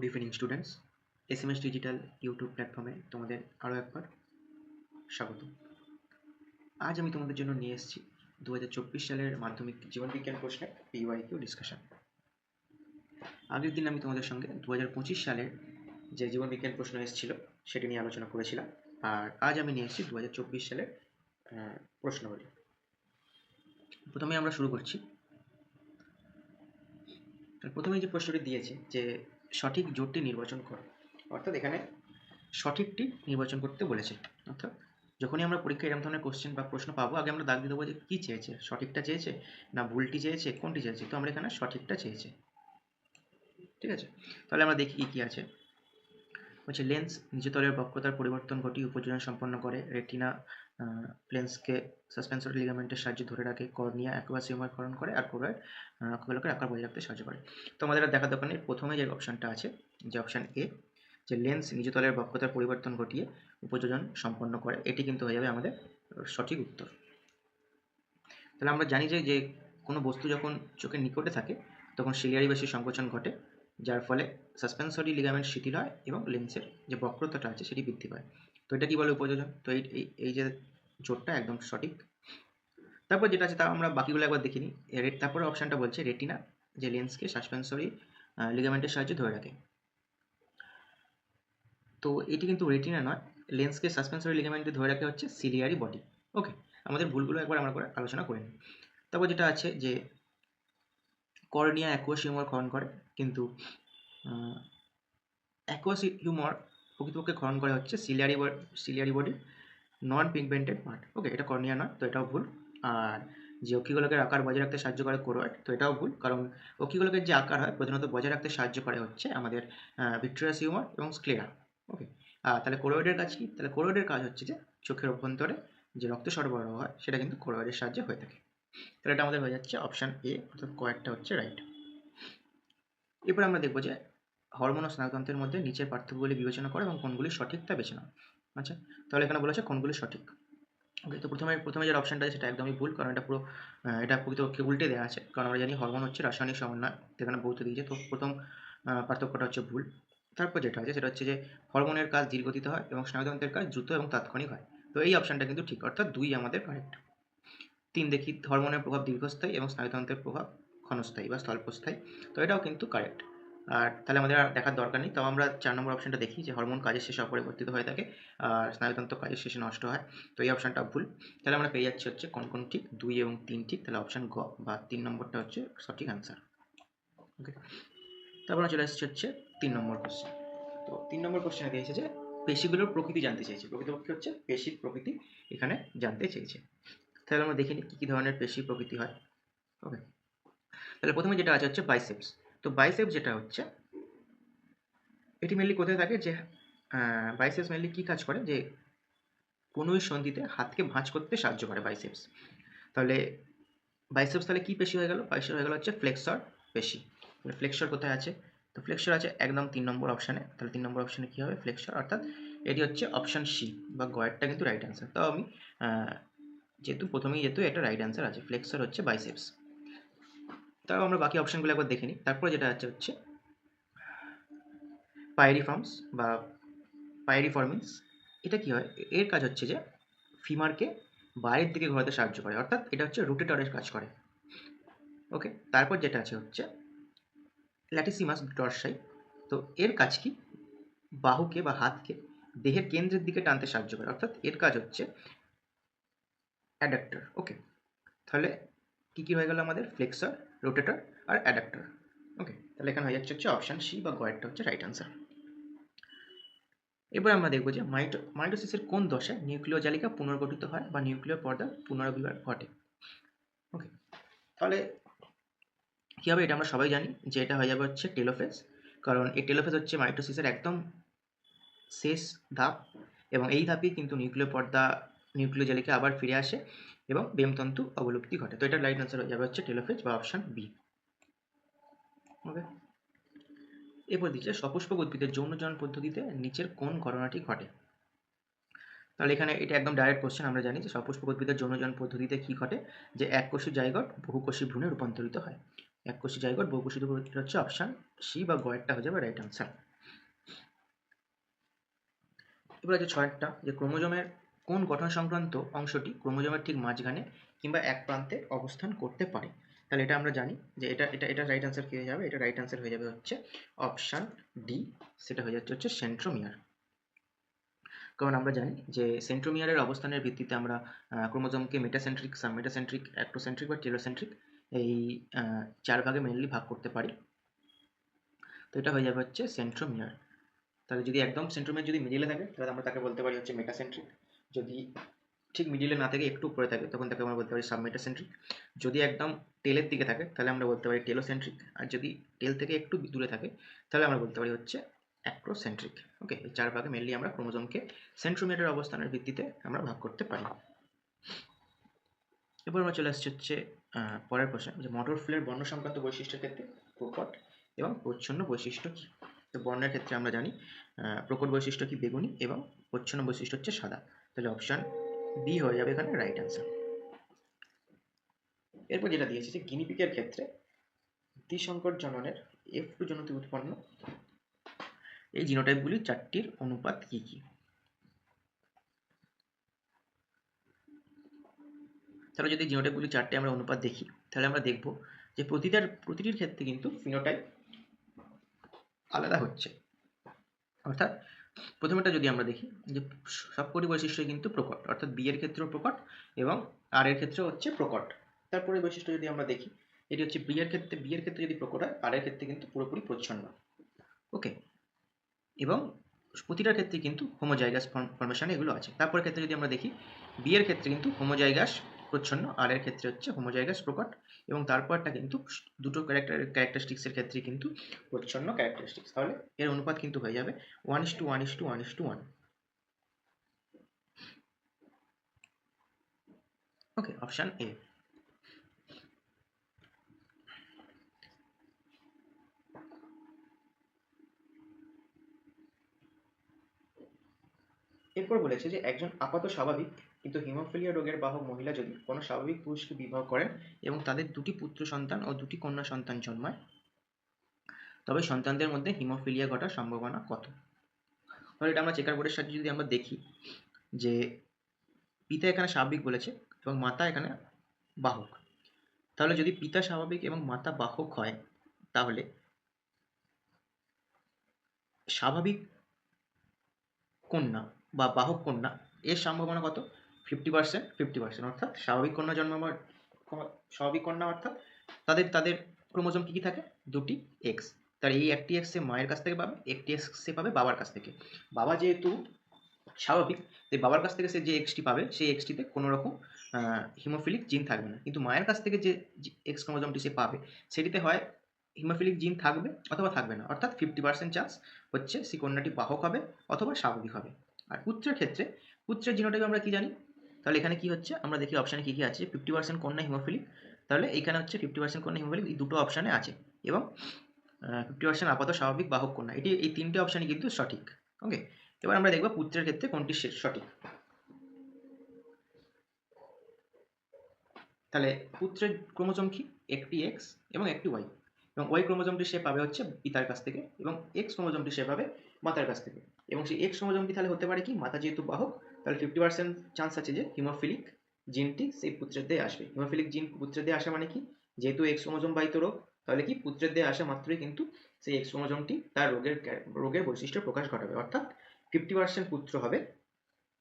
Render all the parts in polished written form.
Good evening students, SMS digital YouTube প্ল্যাটফর্মে তোমাদের আরও একবার স্বাগত। আজ আমি তোমাদের জন্য নিয়ে এসেছি 2024 সালের মাধ্যমিক জীবনবিজ্ঞান প্রশ্নের পিওয়াইকিউ ডিসকাশন। আগের দিন আমি তোমাদের সঙ্গে 2025 সালের যে জীবনবিজ্ঞান প্রশ্ন এসেছিল সেটি নিয়ে আলোচনা করেছিলাম, আর আজ আমি নিয়ে এসেছি 2024 সালের প্রশ্নগুলি। প্রথমে আমরা শুরু করছি। প্রথমে যে প্রশ্নটি দিয়েছে যে সঠিক জোটটি নির্বাচন করো, অর্থাৎ এখানে সঠিকটি নির্বাচন করতে বলেছে। অর্থাৎ যখনই আমরা পরীক্ষায় এরকম ধরনের কোশ্চেন বা প্রশ্ন পাবো, আগে আমরা দাগ দিয়ে দেবো যে কী চেয়েছে, সঠিকটা চেয়েছে না ভুলটি চেয়েছে, কোনটি চেয়েছে। তো আমরা এখানে সঠিকটা চেয়েছে, ঠিক আছে। তাহলে আমরা দেখি কী আছে। হচ্ছে লেন্স নিচতলের বক্রতার পরিবর্তন ঘটিয়ে উপযোজন সম্পন্ন করে, রেটিনা লেন্সকে সাসপেন্সরি লিগামেন্টের সাহায্যে ধরে রাখে, কর্নিয়া অ্যাকুয়াস হিউমার ক্ষরণ করে, আর কোরয়েড আঁখগুলোকে আকার বজায় রাখতে সাহায্য করে। তো আমাদের দেখার দরকার নেই। প্রথমে যে অপশানটা আছে, যে অপশান এ, যে লেন্স নিচতলের বক্রতার পরিবর্তন ঘটিয়ে উপযোজন সম্পন্ন করে, এটি কিন্তু হয়ে যাবে আমাদের সঠিক উত্তর। তাহলে আমরা জানি যে কোনো বস্তু যখন চোখের নিকটে থাকে তখন সিলিয়ারি বেশি সংকোচন ঘটে, যার ফলে সাসপেন্সরি লিগামেন্ট শিথিল হয় এবং লেন্সের যে বক্রতাটা আছে সেটি বৃদ্ধি পায়। তো এটা কি বলে উপযোজন। তো এই যে জোটটা একদম সঠিক। তারপর যেটা আছে তা আমরা বাকিগুলো একবার দেখিনি। তারপরে অপশানটা বলছে রেটিনা যে লেন্সকে সাসপেন্সরি লিগামেন্টের সাহায্যে ধরে রাখে। তো এটি কিন্তু রেটিনা নয়, লেন্সকে সাসপেন্সরি লিগামেন্টে ধরে রাখে হচ্ছে সিলিয়ারি বডি। ওকে, আমাদের ভুলগুলো একবার আমরা করে আলোচনা করে নিই। তারপর যেটা আছে যে কর্নিয়া অ্যাকুয়াস হিউমার ক্ষরণ করে, কিন্তু অ্যাকুয়াস হিউমার প্রকৃতপক্ষে ক্ষরণ করে হচ্ছে সিলিয়ারি বডি নন পিগমেন্টেড পার্ট। ওকে, এটা কর্নিয়া নয়, তো এটাও ভুল। আর যে অক্ষিগোলকের আকার বজায় রাখতে সাহায্য করে কোরয়েড, তো এটাও ভুল, কারণ অক্ষিগোলকের যে আকার হয় প্রধানত বজায় রাখতে সাহায্য করে হচ্ছে আমাদের ভিট্রিয়াস হিউমার এবং স্ক্লেরা। ওকে, তাহলে কোরয়েডের কাজ কি? তাহলে কোরয়েডের কাজ হচ্ছে যে চোখের অভ্যন্তরে যে রক্ত সরবরাহ হয় সেটা কিন্তু কোরয়েডের সাহায্যে হয়ে থাকে। তাহলে এটা আমাদের হয়ে যাচ্ছে অপশান এ, অর্থাৎ কয়েকটা হচ্ছে রাইট। এরপর আমরা দেখবো যে হরমোন ও স্নায়ুতন্ত্রের মধ্যে নিচের পার্থক্যগুলি বিবেচনা করো এবং কোনগুলি সঠিক তা বেছে নাও। আচ্ছা, তাহলে এখানে বলেছে কোনগুলি সঠিক। ওকে, তো প্রথমে যে অপশানটা আছে সেটা একদমই ভুল, কারণ এটা পুরো এটা প্রকৃতপক্ষে উল্টে দেওয়া আছে। কারণ আমরা জানি হরমোন হচ্ছে রাসায়নিক সমন্বয়, এখানে ভৌত দিয়েছে, তো প্রথম পার্থক্যটা হচ্ছে ভুল। তারপর যেটা আছে সেটা হচ্ছে যে হরমোনের কাজ ধীরগতিতে হয় এবং স্নায়ুতন্ত্রের কাজ দ্রুত এবং তাৎক্ষণিক হয়। তো এই অপশানটা কিন্তু ঠিক, অর্থাৎ 2 আমাদের কারেক্ট। 3 দেখি, হরমোনের প্রভাব দীর্ঘস্থায়ী এবং স্নায়ুতন্ত্রের প্রভাব ক্ষণস্থায়ী বা স্বল্পস্থায়ী, তো এটাও কিন্তু কারেক্ট। আর তাহলে আমাদের আর দেখার দরকার নেই। তাও আমরা 4 নম্বর অপশানটা দেখি, যে হরমোন কাজের শেষে অপরিবর্তিত হয়ে থাকে আর স্নায়ুতন্ত্র কাজের শেষে নষ্ট হয়, তো এই অপশানটা ভুল। তাহলে আমরা পেয়ে যাচ্ছি হচ্ছে কোন ঠিক, 2 এবং 3 ঠিক। তাহলে অপশান গ বা 3 নম্বরটা হচ্ছে সঠিক অ্যান্সার। ওকে, তারপর চলে আসছে হচ্ছে 3 নম্বর কোশ্চেন। তো 3 নম্বর কোশ্চেনে দিয়েছে যে পেশিগুলোর প্রকৃতি জানতে চেয়েছে, প্রকৃতপক্ষে হচ্ছে পেশির প্রকৃতি এখানে জানতে চেয়েছে। তাহলে আমরা দেখে নিই কী কী ধরনের পেশি প্রকৃতি হয়। ওকে, তাহলে প্রথমে যেটা আছে হচ্ছে বাইসেপস। তো বাইসেপস যেটা হচ্ছে এটি মেনলি কোথায় থাকে, যে বাইসেপস মেনলি কী কাজ করে, যে কনুই সন্ধিতে হাতকে ভাঁজ করতে সাহায্য করে বাইসেপস। তাহলে বাইসেপস তাহলে কী পেশি হয়ে গেল? বাইসেপস হয়ে গেল হচ্ছে ফ্লেক্সর পেশি। ফ্লেক্সর কোথায় আছে? তো ফ্লেক্সর আছে একদম 3 নম্বর অপশানে। তাহলে 3 নম্বর অপশানে কী হবে? ফ্লেক্সর, অর্থাৎ এটি হচ্ছে অপশান সি বা গয়েরটা কিন্তু রাইট অ্যান্সার। তাও আমি যেহেতু এটা রাইট অ্যান্সার আছে, ফ্লেক্সর হচ্ছে বাইসেপস। তাও আমরা বাকি অপশানগুলো একবার দেখে নিই। তারপরে যেটা হচ্ছে পাইরিফর্মস বা পাইরিফর্মিন্স, এটা কি হয়? এর কাজ হচ্ছে যে ফিমারকে বাইরের দিকে ঘোরাতে সাহায্য করে, অর্থাৎ এটা হচ্ছে রোটেটরের কাজ করে। ওকে, তারপর যেটা আছে হচ্ছে ল্যাটিসিমাস ডরসাই। তো এর কাজ কি? বাহুকে বা হাতকে দেহের কেন্দ্রের দিকে টানতে সাহায্য করে, অর্থাৎ এর কাজ হচ্ছে অ্যাডাক্টর। ওকে, তাহলে কী হয়ে গেল আমাদের? ফ্লেক্সর, রোটেটর আর অ্যাডাক্টর। ওকে, তাহলে এখানে হয়ে যাচ্ছে অপশান সি বা গয়েরটা হচ্ছে রাইট অ্যান্সার। এবার আমরা দেখব যে মাইটোসিসের কোন দশায় নিউক্লিয় জালিকা পুনর্গঠিত হয় বা নিউক্লিয় পর্দার পুনরাবির্ভাব ঘটে। ওকে, তাহলে কী হবে? এটা আমরা সবাই জানি যে এটা হয়ে যাবে হচ্ছে টেলোফেজ, কারণ এই টেলোফেজ হচ্ছে মাইটোসিসের একদম শেষ ধাপ, এবং এই ধাপেই কিন্তু নিউক্লিয় জালিকা আবার ফিরে আসে এবং বেমতন্তু অবলুপ্তি ঘটে। তো এটার রাইট অ্যান্সার হয়ে যাবে হচ্ছে টেলোফেজ বা অপশান বি। ওকে, এরপর দিচ্ছে সপুষ্পক উদ্ভিদের যৌনজনন পদ্ধতিতে নিচের কোন ঘটনাটি ঘটে। তাহলে এখানে এটা একদম ডাইরেক্ট কোশ্চেন। আমরা জানি যে সপুষ্পক উদ্ভিদের যৌনজনন পদ্ধতিতে কী ঘটে, যে এককোষী জাইগোট বহুকোষী ভ্রূণে রূপান্তরিত হয়। এককোষী জাইগোট বহুকোষী ভ্রূণ হচ্ছে অপশান সি বা গয়েরটা হয়ে যাবে রাইট অ্যান্সার। এবার আছে 6টা, যে ক্রোমোজোমের কোন গঠন সংক্রান্ত অংশটি ক্রোমোজোমের ঠিক মাঝখানে কিংবা এক প্রান্তে অবস্থান করতে পারে। তাহলে এটা আমরা জানি যে এটা রাইট আনসার কি হয়ে যাবে, এটা রাইট আনসার হয়ে যাবে হচ্ছে অপশান ডি, সেটা হয়ে যাচ্ছে সেন্ট্রোমিয়ার। কারণ আমরা জানি যে সেন্ট্রোমিয়ারের অবস্থানের ভিত্তিতে আমরা ক্রোমোজোমকে মেটাসেন্ট্রিক, সাবমেটাসেন্ট্রিক, অ্যাক্টোসেন্ট্রিক বা টেলোসেন্ট্রিক এই 4 ভাগে মেনলি ভাগ করতে পারি। তো এটা হয়ে যাবে হচ্ছে সেন্ট্রোমিয়ার। তাহলে যদি একদম সেন্ট্রোমিয়ার যদি মিডিলে থাকে তাহলে আমরা তাকে বলতে পারি হচ্ছে মেটাসেন্ট্রিক, যদি ঠিক মিডিলে না থাকে একটু উপরে থাকে তখন তাকে আমরা বলতে পারি সাবমেটাসেন্ট্রিক, যদি একদম টেলের দিকে থাকে তাহলে আমরা বলতে পারি টেলোসেন্ট্রিক, আর যদি টেল থেকে একটু দূরে থাকে তাহলে আমরা বলতে পারি হচ্ছে অ্যাক্টোসেন্ট্রিক। ওকে, এই 4 ভাগে মেনলি আমরা ক্রোমোজোমকে সেন্ট্রোমিয়ারের অবস্থানের ভিত্তিতে আমরা ভাগ করতে পারি। এরপর আমরা চলে আসছি হচ্ছে পরের প্রশ্ন, যে মোটর ফুলের বর্ণ সংক্রান্ত বৈশিষ্ট্যের ক্ষেত্রে প্রকট এবং প্রচ্ছন্ন বৈশিষ্ট্য কী। তো বর্ণের ক্ষেত্রে আমরা জানি প্রকট বৈশিষ্ট্য কি বেগুনি এবং প্রচ্ছন্ন বৈশিষ্ট্য হচ্ছে সাদা। তাহলে অপশান বি হয়ে যাবে এখানে রাইট অ্যান্সার। এরপর যেটা দিয়েছে যে গিনিপিগের ক্ষেত্রে দ্বিসংকর জননের F2 জনিত উৎপন্ন এই জিনোটাইপগুলির 4টির অনুপাত কি কি। তাহলে যদি জিনোটাইপগুলি 4টে আমরা অনুপাত দেখি তাহলে আমরা দেখব যে প্রতিটির ক্ষেত্রে কিন্তু ফিনোটাইপ আলাদা হচ্ছে। অর্থাৎ প্রথমেটা যদি আমরা দেখি যে সবকটি বৈশিষ্ট্য কিন্তু প্রকট, অর্থাৎ বি এর ক্ষেত্রেও প্রকট এবং আর এর ক্ষেত্রেও হচ্ছে প্রকট। তারপরে বৈশিষ্ট্য যদি আমরা দেখি, এটি হচ্ছে বি এর ক্ষেত্রে যদি প্রকট হয়, আর এর ক্ষেত্রে কিন্তু পুরোপুরি প্রচ্ছন্ন। ওকে, এবং প্রতিটার ক্ষেত্রে কিন্তু হোমোজাইগাস ফর্মেশন এগুলো আছে। তারপরের ক্ষেত্রে যদি আমরা দেখি, বি এর ক্ষেত্রে কিন্তু হোমোজাইগাস প্রচ্ছন্ন, আর এর ক্ষেত্রে হচ্ছে হোমোজাইগাস প্রকট, এবং তারপরটা কিন্তু দুটো ক্যারেক্টারিস্টিক্সের ক্ষেত্রে কিন্তু প্রচ্ছন্ন ক্যারেক্টারিস্টিক্স। তাহলে এর অনুপাত কিন্তু হয়ে যাবে 1:1:1:1। ওকে, অপশান এ। এরপর বলেছে যে একজন আপাত স্বাভাবিক কিন্তু হিমোফিলিয়া রোগের বাহক মহিলা যদি কোনো স্বাভাবিক পুরুষকে বিবাহ করেন এবং তাদের 2টি পুত্র সন্তান ও 2টি কন্যা সন্তান জন্মায়, তবে সন্তানদের মধ্যে হিমোফিলিয়া ঘটার সম্ভাবনা কত। তাহলে এটা আমরা চেকার বোর্ডের সাহায্যে যদি আমরা দেখি যে পিতা এখানে স্বাভাবিক বলেছে এবং মাতা এখানে বাহক। তাহলে যদি পিতা স্বাভাবিক এবং মাতা বাহক হয় তাহলে স্বাভাবিক কন্যা বা বাহক কন্যা এর সম্ভাবনা কত, 50%, 50%। অর্থাৎ স্বাভাবিক কন্যা অর্থাৎ তাদের ক্রোমোজোম কী কী থাকে, 2টি এক্স। তার এই একটি এক্স সে মায়ের কাছ থেকে পাবে, একটি এক্স সে পাবে বাবার কাছ থেকে। বাবা যেহেতু স্বাভাবিক, তাই বাবার কাছ থেকে সে যে এক্সটি পাবে সেই এক্সটিতে কোনো রকম হিমোফিলিক জিন থাকবে না, কিন্তু মায়ের কাছ থেকে যে এক্স ক্রোমোজোমটি সে পাবে সেটিতে হয় হিমোফিলিক জিন থাকবে অথবা থাকবে না। অর্থাৎ 50% চান্স হচ্ছে সেই কন্যাটি বাহক হবে অথবা স্বাভাবিক হবে। আর পুত্রের ক্ষেত্রে পুত্রের জিনোটাইপ আমরা কি জানি, তাহলে এখানে কি হচ্ছে আমরা দেখি অপশানে কী কী আছে। 50% কন্যা হিমোফিলিক, তাহলে এখানে হচ্ছে 50% কন্যা হিমোফিলিক, এই দুটো অপশানে আছে, এবং 50% আপাত স্বাভাবিক বাহক কন্যা, এই 3টে অপশানই কিন্তু সঠিক। ওকে, এবার আমরা দেখব পুত্রের ক্ষেত্রে কোনটি সঠিক। তাহলে পুত্রের ক্রোমোজোম কি, একটি এক্স এবং একটি ওয়াই, এবং ওয়াই ক্রোমোজোমটি সে পাবে হচ্ছে পিতার কাছ থেকে এবং এক্স ক্রোমোজোমটি সে পাবে মাতার কাছ থেকে। এবং সেই এক্স ক্রোমোজোমটি তাহলে হতে পারে কি, মাতা যেহেতু বাহক তাহলে 50% চান্স আছে যে হিমোফিলিক জিনটি সেই পুত্রের দিয়ে আসবে। হিমোফিলিক জিন পুত্রের দিয়ে আসা মানে কি, যেহেতু এক্স ক্রোমোজোম বাহিত রোগ, তাহলে কি পুত্রের দিয়ে আসা মাত্রই কিন্তু সেই এক্স ক্রোমোজোমটি তার রোগের বৈশিষ্ট্য প্রকাশ ঘটাবে। অর্থাৎ 50% পুত্র হবে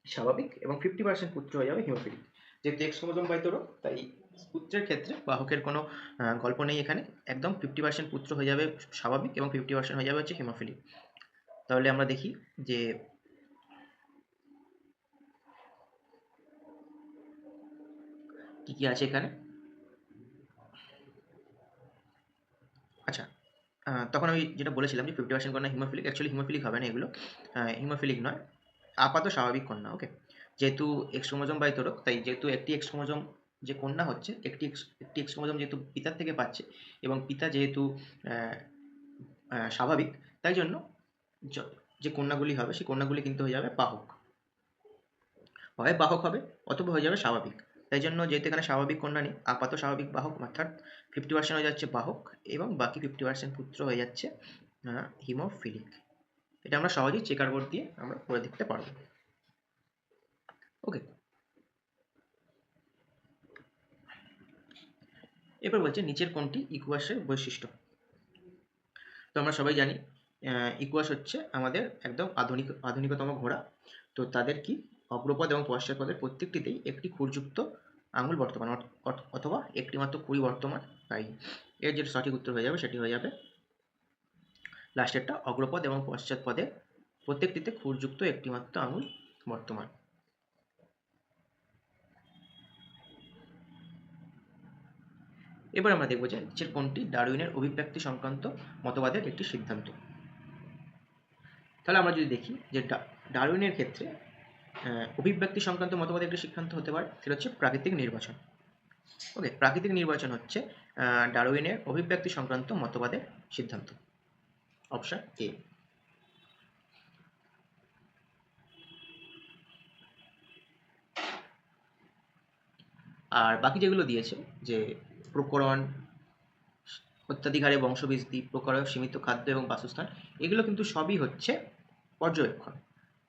স্বাভাবিক এবং 50% পুত্র হয়ে যাবে হিমোফিলিক। যেহেতু এক্স ক্রোমোজোম বাহিত রোগ, তাই পুত্রের ক্ষেত্রে বাহকের কোনো গল্প নেই এখানে, একদম 50% পুত্র হয়ে যাবে স্বাভাবিক এবং 50% হয়ে যাবে হচ্ছে হিমোফিলিক। তাহলে আমরা দেখি যে কি কি আছে এখানে। আচ্ছা, তখন আমি যেটা বলেছিলাম যে 50% কন্যা হিমোফিলিক, অ্যাকচুয়ালি হিমোফিলিক হবে না এগুলো, হিমোফিলিক নয়, আপাত স্বাভাবিক কন্যা। ওকে, যেহেতু এক্স ক্রোমোজোম বাহিত রোগ, তাই যেহেতু একটি এক্স ক্রোমোজোম যে কন্যা হচ্ছে, একটি এক্স ক্রোমোজোম যেহেতু পিতার থেকে পাচ্ছে এবং পিতা যেহেতু স্বাভাবিক, তাই জন্য যে কন্যাগুলি হবে সেই কন্যাগুলি কিন্তু হয়ে যাবে বাহক, হয় বাহক হবে অথবা হয়ে যাবে স্বাভাবিক। তাই জন্য যেহেতু এখানে স্বাভাবিক কন্যা নেই, আপাত স্বাভাবিক বাহক, অর্থাৎ 50% হয়ে যাচ্ছে বাহক এবং বাকি 50% পুত্র হয়ে যাচ্ছে হিমোফিলিক। এটা আমরা সহজেই চেকার বোর্ড দিয়ে আমরা করে দেখতে পারবো। ওকে, এরপর বলছে নিচের কোনটি ইকুয়াসের বৈশিষ্ট্য। তো আমরা সবাই জানি ইকুয়াস হচ্ছে আমাদের একদম আধুনিকতম ঘোড়া। তো তাদের কি অগ্রপদ এবং পশ্চাৎপদের প্রত্যেকটিতেই একটি খুরযুক্ত আঙুল বর্তমান, অথবা একটি মাত্র খুরই বর্তমান। তাই এর যেটা সঠিক উত্তর হয়ে যাবে সেটি হয়ে যাবে লাস্টেরটা, অগ্রপদ এবং পশ্চাৎপদে প্রত্যেকটিতে খুরযুক্ত একটি মাত্র আঙুল বর্তমান। এবার আমরা দেখব যে নিচের কোনটি ডারউইনের অভিব্যক্তি সংক্রান্ত মতবাদের একটি সিদ্ধান্ত। তাহলে আমরা যদি দেখি যে ডারউইনের ক্ষেত্রে অভিব্যক্তি সংক্রান্ত মতবাদের একটি সিদ্ধান্ত হতে পারে, সেটা হচ্ছে প্রাকৃতিক নির্বাচন। ওকে, প্রাকৃতিক নির্বাচন হচ্ছে ডারউইনের অভিব্যক্তি সংক্রান্ত মতবাদের সিদ্ধান্ত, অপশন এ। আর বাকি যেগুলো দিয়েছে যে প্রকরণ, অত্যাধিক হারে বংশবৃদ্ধি, প্রকরণ, সীমিত খাদ্য এবং বাসস্থান, এগুলো কিন্তু সবই হচ্ছে পর্যবেক্ষণ।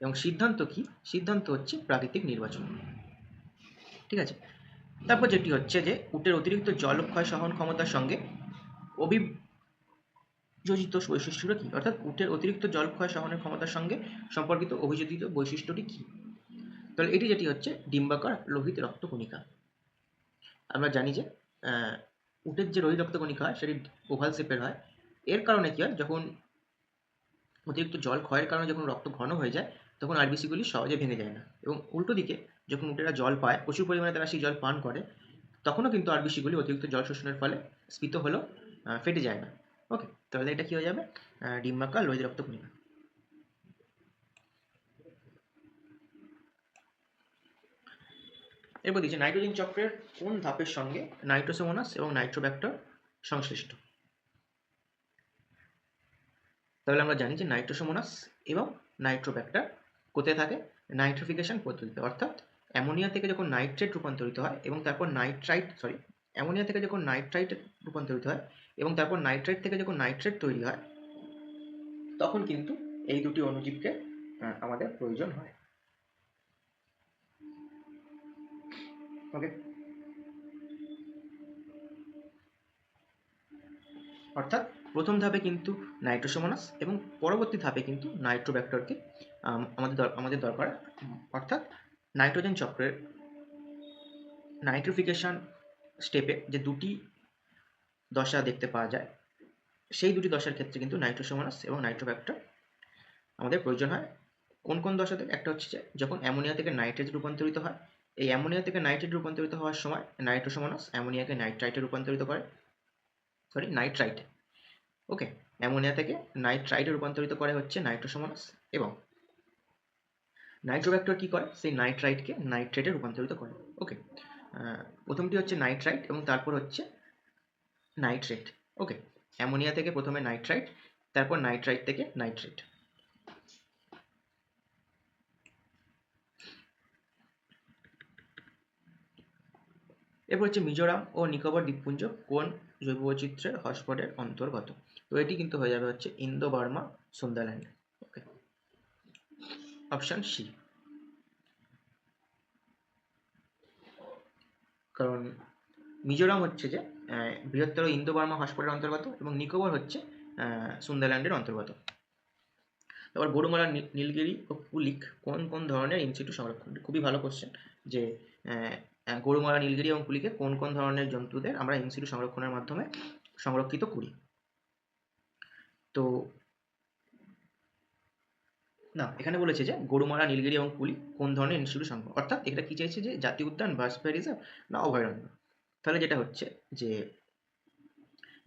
এবং সিদ্ধান্ত কি? সিদ্ধান্ত হচ্ছে প্রাকৃতিক নির্বাচন। ঠিক আছে, তারপর যেটি হচ্ছে যে উটের অতিরিক্ত জলক্ষয় সহন ক্ষমতার সঙ্গে অভিযোজিত বৈশিষ্ট্যটা কি, অর্থাৎ উটের অতিরিক্ত জলক্ষয় সহনের ক্ষমতার সঙ্গে সম্পর্কিত অভিযোজিত বৈশিষ্ট্যটি কি। তাহলে এটি যেটি হচ্ছে ডিম্বাকার লোহিত রক্তকণিকা। আমরা জানি যে উটের যে লোহিত রক্তকণিকা হয় সেটি ওভাল শেপের হয়। এর কারণে কি হয়, যখন অতিরিক্ত জল ক্ষয়ের কারণে যখন রক্ত ঘন হয়ে যায় তখন আরবিসিগুলি সহজে ভেঙে যায় না, এবং উল্টো দিকে যখন উটেরা জল পায়, প্রচুর পরিমাণে তারা সেই জল পান করে, তখনও কিন্তু আরবিসিগুলি অতিরিক্ত জল শোষণের ফলে স্ফীত হলেও ফেটে যায় না। ওকে, তাহলে এটা কি হয়ে যাবে, ডিম্বাকার লোহিত রক্তকণিকা। এরপর দিচ্ছে নাইট্রোজেন চক্রের কোন ধাপের সঙ্গে নাইট্রোসোমোনাস এবং নাইট্রোব্যাক্টর সংশ্লিষ্ট। তাহলে আমরা জানি যে নাইট্রোসোমোনাস এবং নাইট্রোব্যাক্টর কোথায় থাকে, নাইট্রিফিকেশন পদ্ধতিতে, অর্থাৎ অ্যামোনিয়া থেকে যখন নাইট্রেট রূপান্তরিত হয় এবং তারপর অ্যামোনিয়া থেকে যখন নাইট্রাইট রূপান্তরিত হয় এবং তারপর নাইট্রেট থেকে যখন নাইট্রেট তৈরি হয়, তখন কিন্তু এই দুটি অণুজীবকে আমাদের প্রয়োজন হয়। ওকে, অর্থাৎ প্রথম ধাপে কিন্তু নাইট্রোসোমোনাস এবং পরবর্তী ধাপে কিন্তু নাইট্রোব্যাক্টরকে আমাদের দরকার। অর্থাৎ নাইট্রোজেন চক্রের নাইট্রিফিকেশন স্টেপে যে দুটি দশা দেখতে পাওয়া যায়, সেই দুটি দশার ক্ষেত্রে কিন্তু নাইট্রোসোমোনাস এবং নাইট্রোব্যাক্টর আমাদের প্রয়োজন হয়। কোন কোন দশাতে? একটা হচ্ছে যে যখন অ্যামোনিয়া থেকে নাইট্রেট রূপান্তরিত হয়, এই অ্যামোনিয়া থেকে নাইট্রেট রূপান্তরিত হওয়ার সময় নাইট্রোসোমোনাস অ্যামোনিয়াকে নাইট্রাইটে রূপান্তরিত করে, নাইট্রাইটে। ওকে, অ্যামোনিয়া থেকে নাইট্রাইটে রূপান্তরিত করে হচ্ছে নাইট্রোসোমোনাস, এবং নাইট্রোব্যাক্টর কি করে, সেই নাইট্রাইটকে নাইট্রেটে রূপান্তরিত করে। ওকে, প্রথমটি হচ্ছে নাইট্রাইট এবং তারপর হচ্ছে নাইট্রেট। ওকে, অ্যামোনিয়া থেকে প্রথমে নাইট্রাইট, তারপর নাইট্রাইট থেকে নাইট্রেট। এরপর হচ্ছে মিজোরাম ও নিকোবর দ্বীপপুঞ্জ কোন জৈববৈচিত্র্যের হটস্পটের অন্তর্গত। তো এটি কিন্তু হয়ে যাবে হচ্ছে ইন্দো বার্মা সুন্দারল্যান্ড। ওকে, অপশন সি। কারণ মিজোরাম হচ্ছে যে বৃহত্তর ইন্দো বার্মা হটস্পটের অন্তর্গত এবং নিকোবর হচ্ছে সুন্দারল্যান্ডের অন্তর্গত। তারপর গরুমারা, নীলগিরি ও কুলিক কোন কোন ধরনের ইনসিটু সংরক্ষণ। খুবই ভালো কোশ্চেন যে গরুমারা, নীলগিরি এবং কুলিকে কোন কোন ধরনের জন্তুদের আমরা ইনসিটু সংরক্ষণের মাধ্যমে সংরক্ষিত করি। তো না, এখানে বলেছে যে গরুমারা, নীলগিরি এবং কুলি কোন ধরনের ইনস্টিটিউট সংরক্ষণ, অর্থাৎ এটা কি চাইছে যে জাতীয় উদ্যান, বায়োস্ফিয়ার রিজার্ভ না অভয়ারণ্য। তাহলে যেটা হচ্ছে যে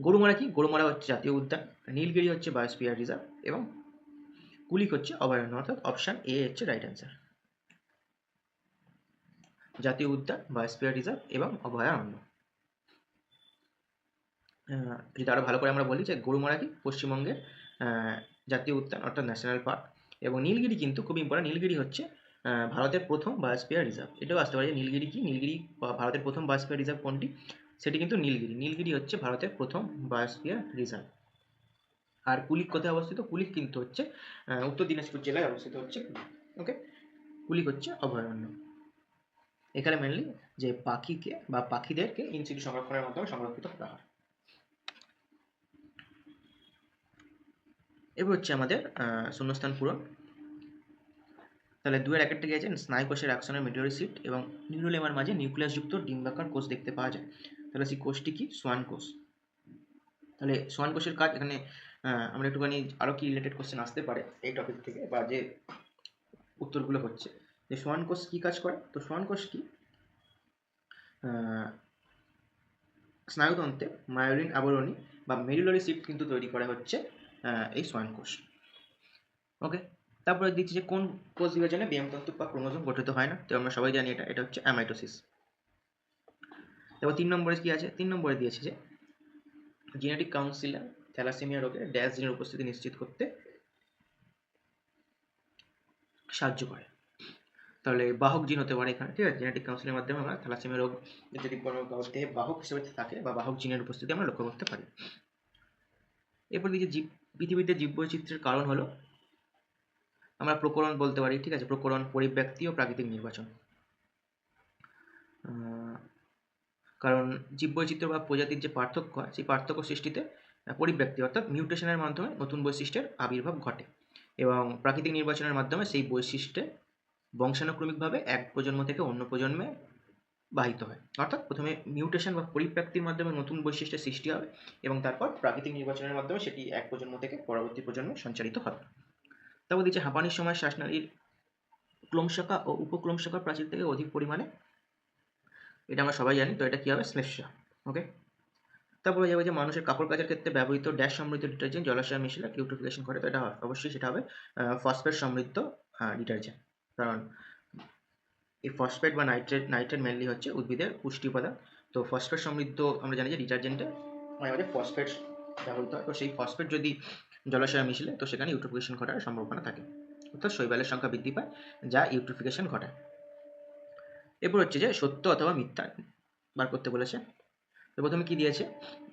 গরুমারা কি, গরুমারা হচ্ছে জাতীয় উদ্যান, নীলগিরি হচ্ছে বায়োস্ফিয়ার রিজার্ভ এবং কুলিক হচ্ছে অভয়ারণ্য, অর্থাৎ অপশন এ হচ্ছে রাইট অ্যান্সার। জাতীয় উদ্যান, বায়োস্ফিয়ার রিজার্ভ এবং অভয়ারণ্য। যদি আরও ভালো করে আমরা বলি যে গরুমারা কি পশ্চিমবঙ্গের জাতীয় উদ্যান অর্থাৎ ন্যাশনাল পার্ক, এবং নীলগিরি কিন্তু খুব ইম্পর্টেন্ট, নীলগিরি হচ্ছে ভারতের প্রথম বায়োস্ফিয়ার রিজার্ভ। এটাও আসতে পারে যে নীলগিরি কি, নীলগিরি ভারতের প্রথম বায়োস্ফিয়ার রিজার্ভ কোনটি, সেটি কিন্তু নীলগিরি। নীলগিরি হচ্ছে ভারতের প্রথম বায়োস্ফিয়ার রিজার্ভ। আর কুলিক কোথায় অবস্থিত? কুলিক কিন্তু হচ্ছে উত্তর দিনাজপুর জেলায় অবস্থিত হচ্ছে। ওকে, কুলিক হচ্ছে অভয়ারণ্য। এখানে মেনলি যে পাখিকে বা পাখিদেরকে ইন সিটু সংরক্ষণের মাধ্যমে সংরক্ষিত করা হয়। এবার হচ্ছে আমাদের শূন্যস্থান পূরণ। তাহলে 2-এর 1-এরটা কি আছে, স্নায়ুকোষের অ্যাকশনের মেডিওরিসিট এবং নিউরোলেমার মাঝে নিউক্লিয়াসযুক্ত ডিম্বাকার কোষ দেখতে পাওয়া যায়। তাহলে সেই কোষটি কি, সোয়ান কোষ। তাহলে সোয়ান কোষের কাজ এখানে আমরা একটুখানি আরও কি রিলেটেড কোশ্চেন আসতে পারে এই টপিক থেকে, বা যে উত্তরগুলো হচ্ছে যে সোয়ান কোষ কী কাজ করে। তো সোয়ান কোষ কি, স্নায়ুতন্ত্রে মায়োলিন আবরণী বা মেরুলারি সিট কিন্তু তৈরি করা হচ্ছে এই সোয়ান কোষ। ওকে, তারপরে দিচ্ছি যে কোন কোষ বিভাজনে ব্যায়ামতন্তু বা ক্রোমোজোম গঠিত হয় না। তো আমরা সবাই জানি এটা হচ্ছে অ্যামাইটোসিস। তারপর 3 নম্বরে কি আছে, 3 নম্বরে দিয়েছে যে জেনেটিক কাউন্সিলার থ্যালাসেমিয়া রোগে ড্যাশ জিনের উপস্থিতি নিশ্চিত করতে সাহায্য করে। তাহলে বাহক জিন হতে পারে এখানে, ঠিক আছে। জেনেটিক কাউন্সিলের মাধ্যমে আমরা থ্যালাসেমিয়া রোগ যদি কোনো দেহে বাহক হিসেবে থাকে বা বাহক জিনের উপস্থিতি আমরা লক্ষ্য করতে পারি। এরপর দিকে পৃথিবীতে জীববৈচিত্র্যের কারণ হলো আমরা প্রকরণ বলতে পারি, ঠিক আছে। প্রকরণ, পরিব্যক্তি ও প্রাকৃতিক নির্বাচন। কারণ জীববৈচিত্র্য বা প্রজাতির যে পার্থক্য হয়, সেই পার্থক্য সৃষ্টিতে পরিব্যক্তি অর্থাৎ মিউটেশনের মাধ্যমে নতুন বৈশিষ্ট্যের আবির্ভাব ঘটে, এবং প্রাকৃতিক নির্বাচনের মাধ্যমে সেই বৈশিষ্ট্যে বংশানুক্রমিকভাবে এক প্রজন্ম থেকে অন্য প্রজন্মে বাহিত হয়। অর্থাৎ প্রথমে মিউটেশন বা পরিব্যক্তির মাধ্যমে নতুন বৈশিষ্ট্যের সৃষ্টি হবে, এবং তারপর প্রাকৃতিক নির্বাচনের মাধ্যমে সেটি এক প্রজন্ম থেকে পরবর্তী প্রজন্মে সঞ্চারিত হবে। তারপর দিচ্ছে হাঁপানির সময় শ্বাসনালীর ক্লোমশাখা ও উপক্লোমশাখা প্রাচীর থেকে অধিক পরিমাণে, এটা আমরা সবাই জানি। তো এটা কি হবে, শ্লেষ্মা। ওকে, তারপরে যাবে যে মানুষের কাপড় কাচার ক্ষেত্রে ব্যবহৃত ড্যাশ সমৃদ্ধ ডিটারজেন্ট জলাশয় মিশলে ইউট্রিফিকেশন করে। তো এটা অবশ্যই সেটা হবে ফসফেট সমৃদ্ধ ডিটারজেন্ট। কারণ এই ফসফেট বা নাইট্রেট মেনলি হচ্ছে উদ্ভিদের পুষ্টি উপাদান। তো ফসফেট সমৃদ্ধ আমরা জানি যে ডিটারজেন্টে আমাদের ফসফেট ব্যবহৃত হয়। তো সেই ফসফেট যদি জলাশয়ে মিশলে তো সেখানে ইউট্রিফিকেশন ঘটার সম্ভাবনা থাকে, অর্থাৎ শৈবালের সংখ্যা বৃদ্ধি পায় যা ইউট্রিফিকেশন ঘটায়। এরপর হচ্ছে যে সত্য অথবা মিথ্যা বার করতে বলেছে। তো প্রথমে কি দিয়েছে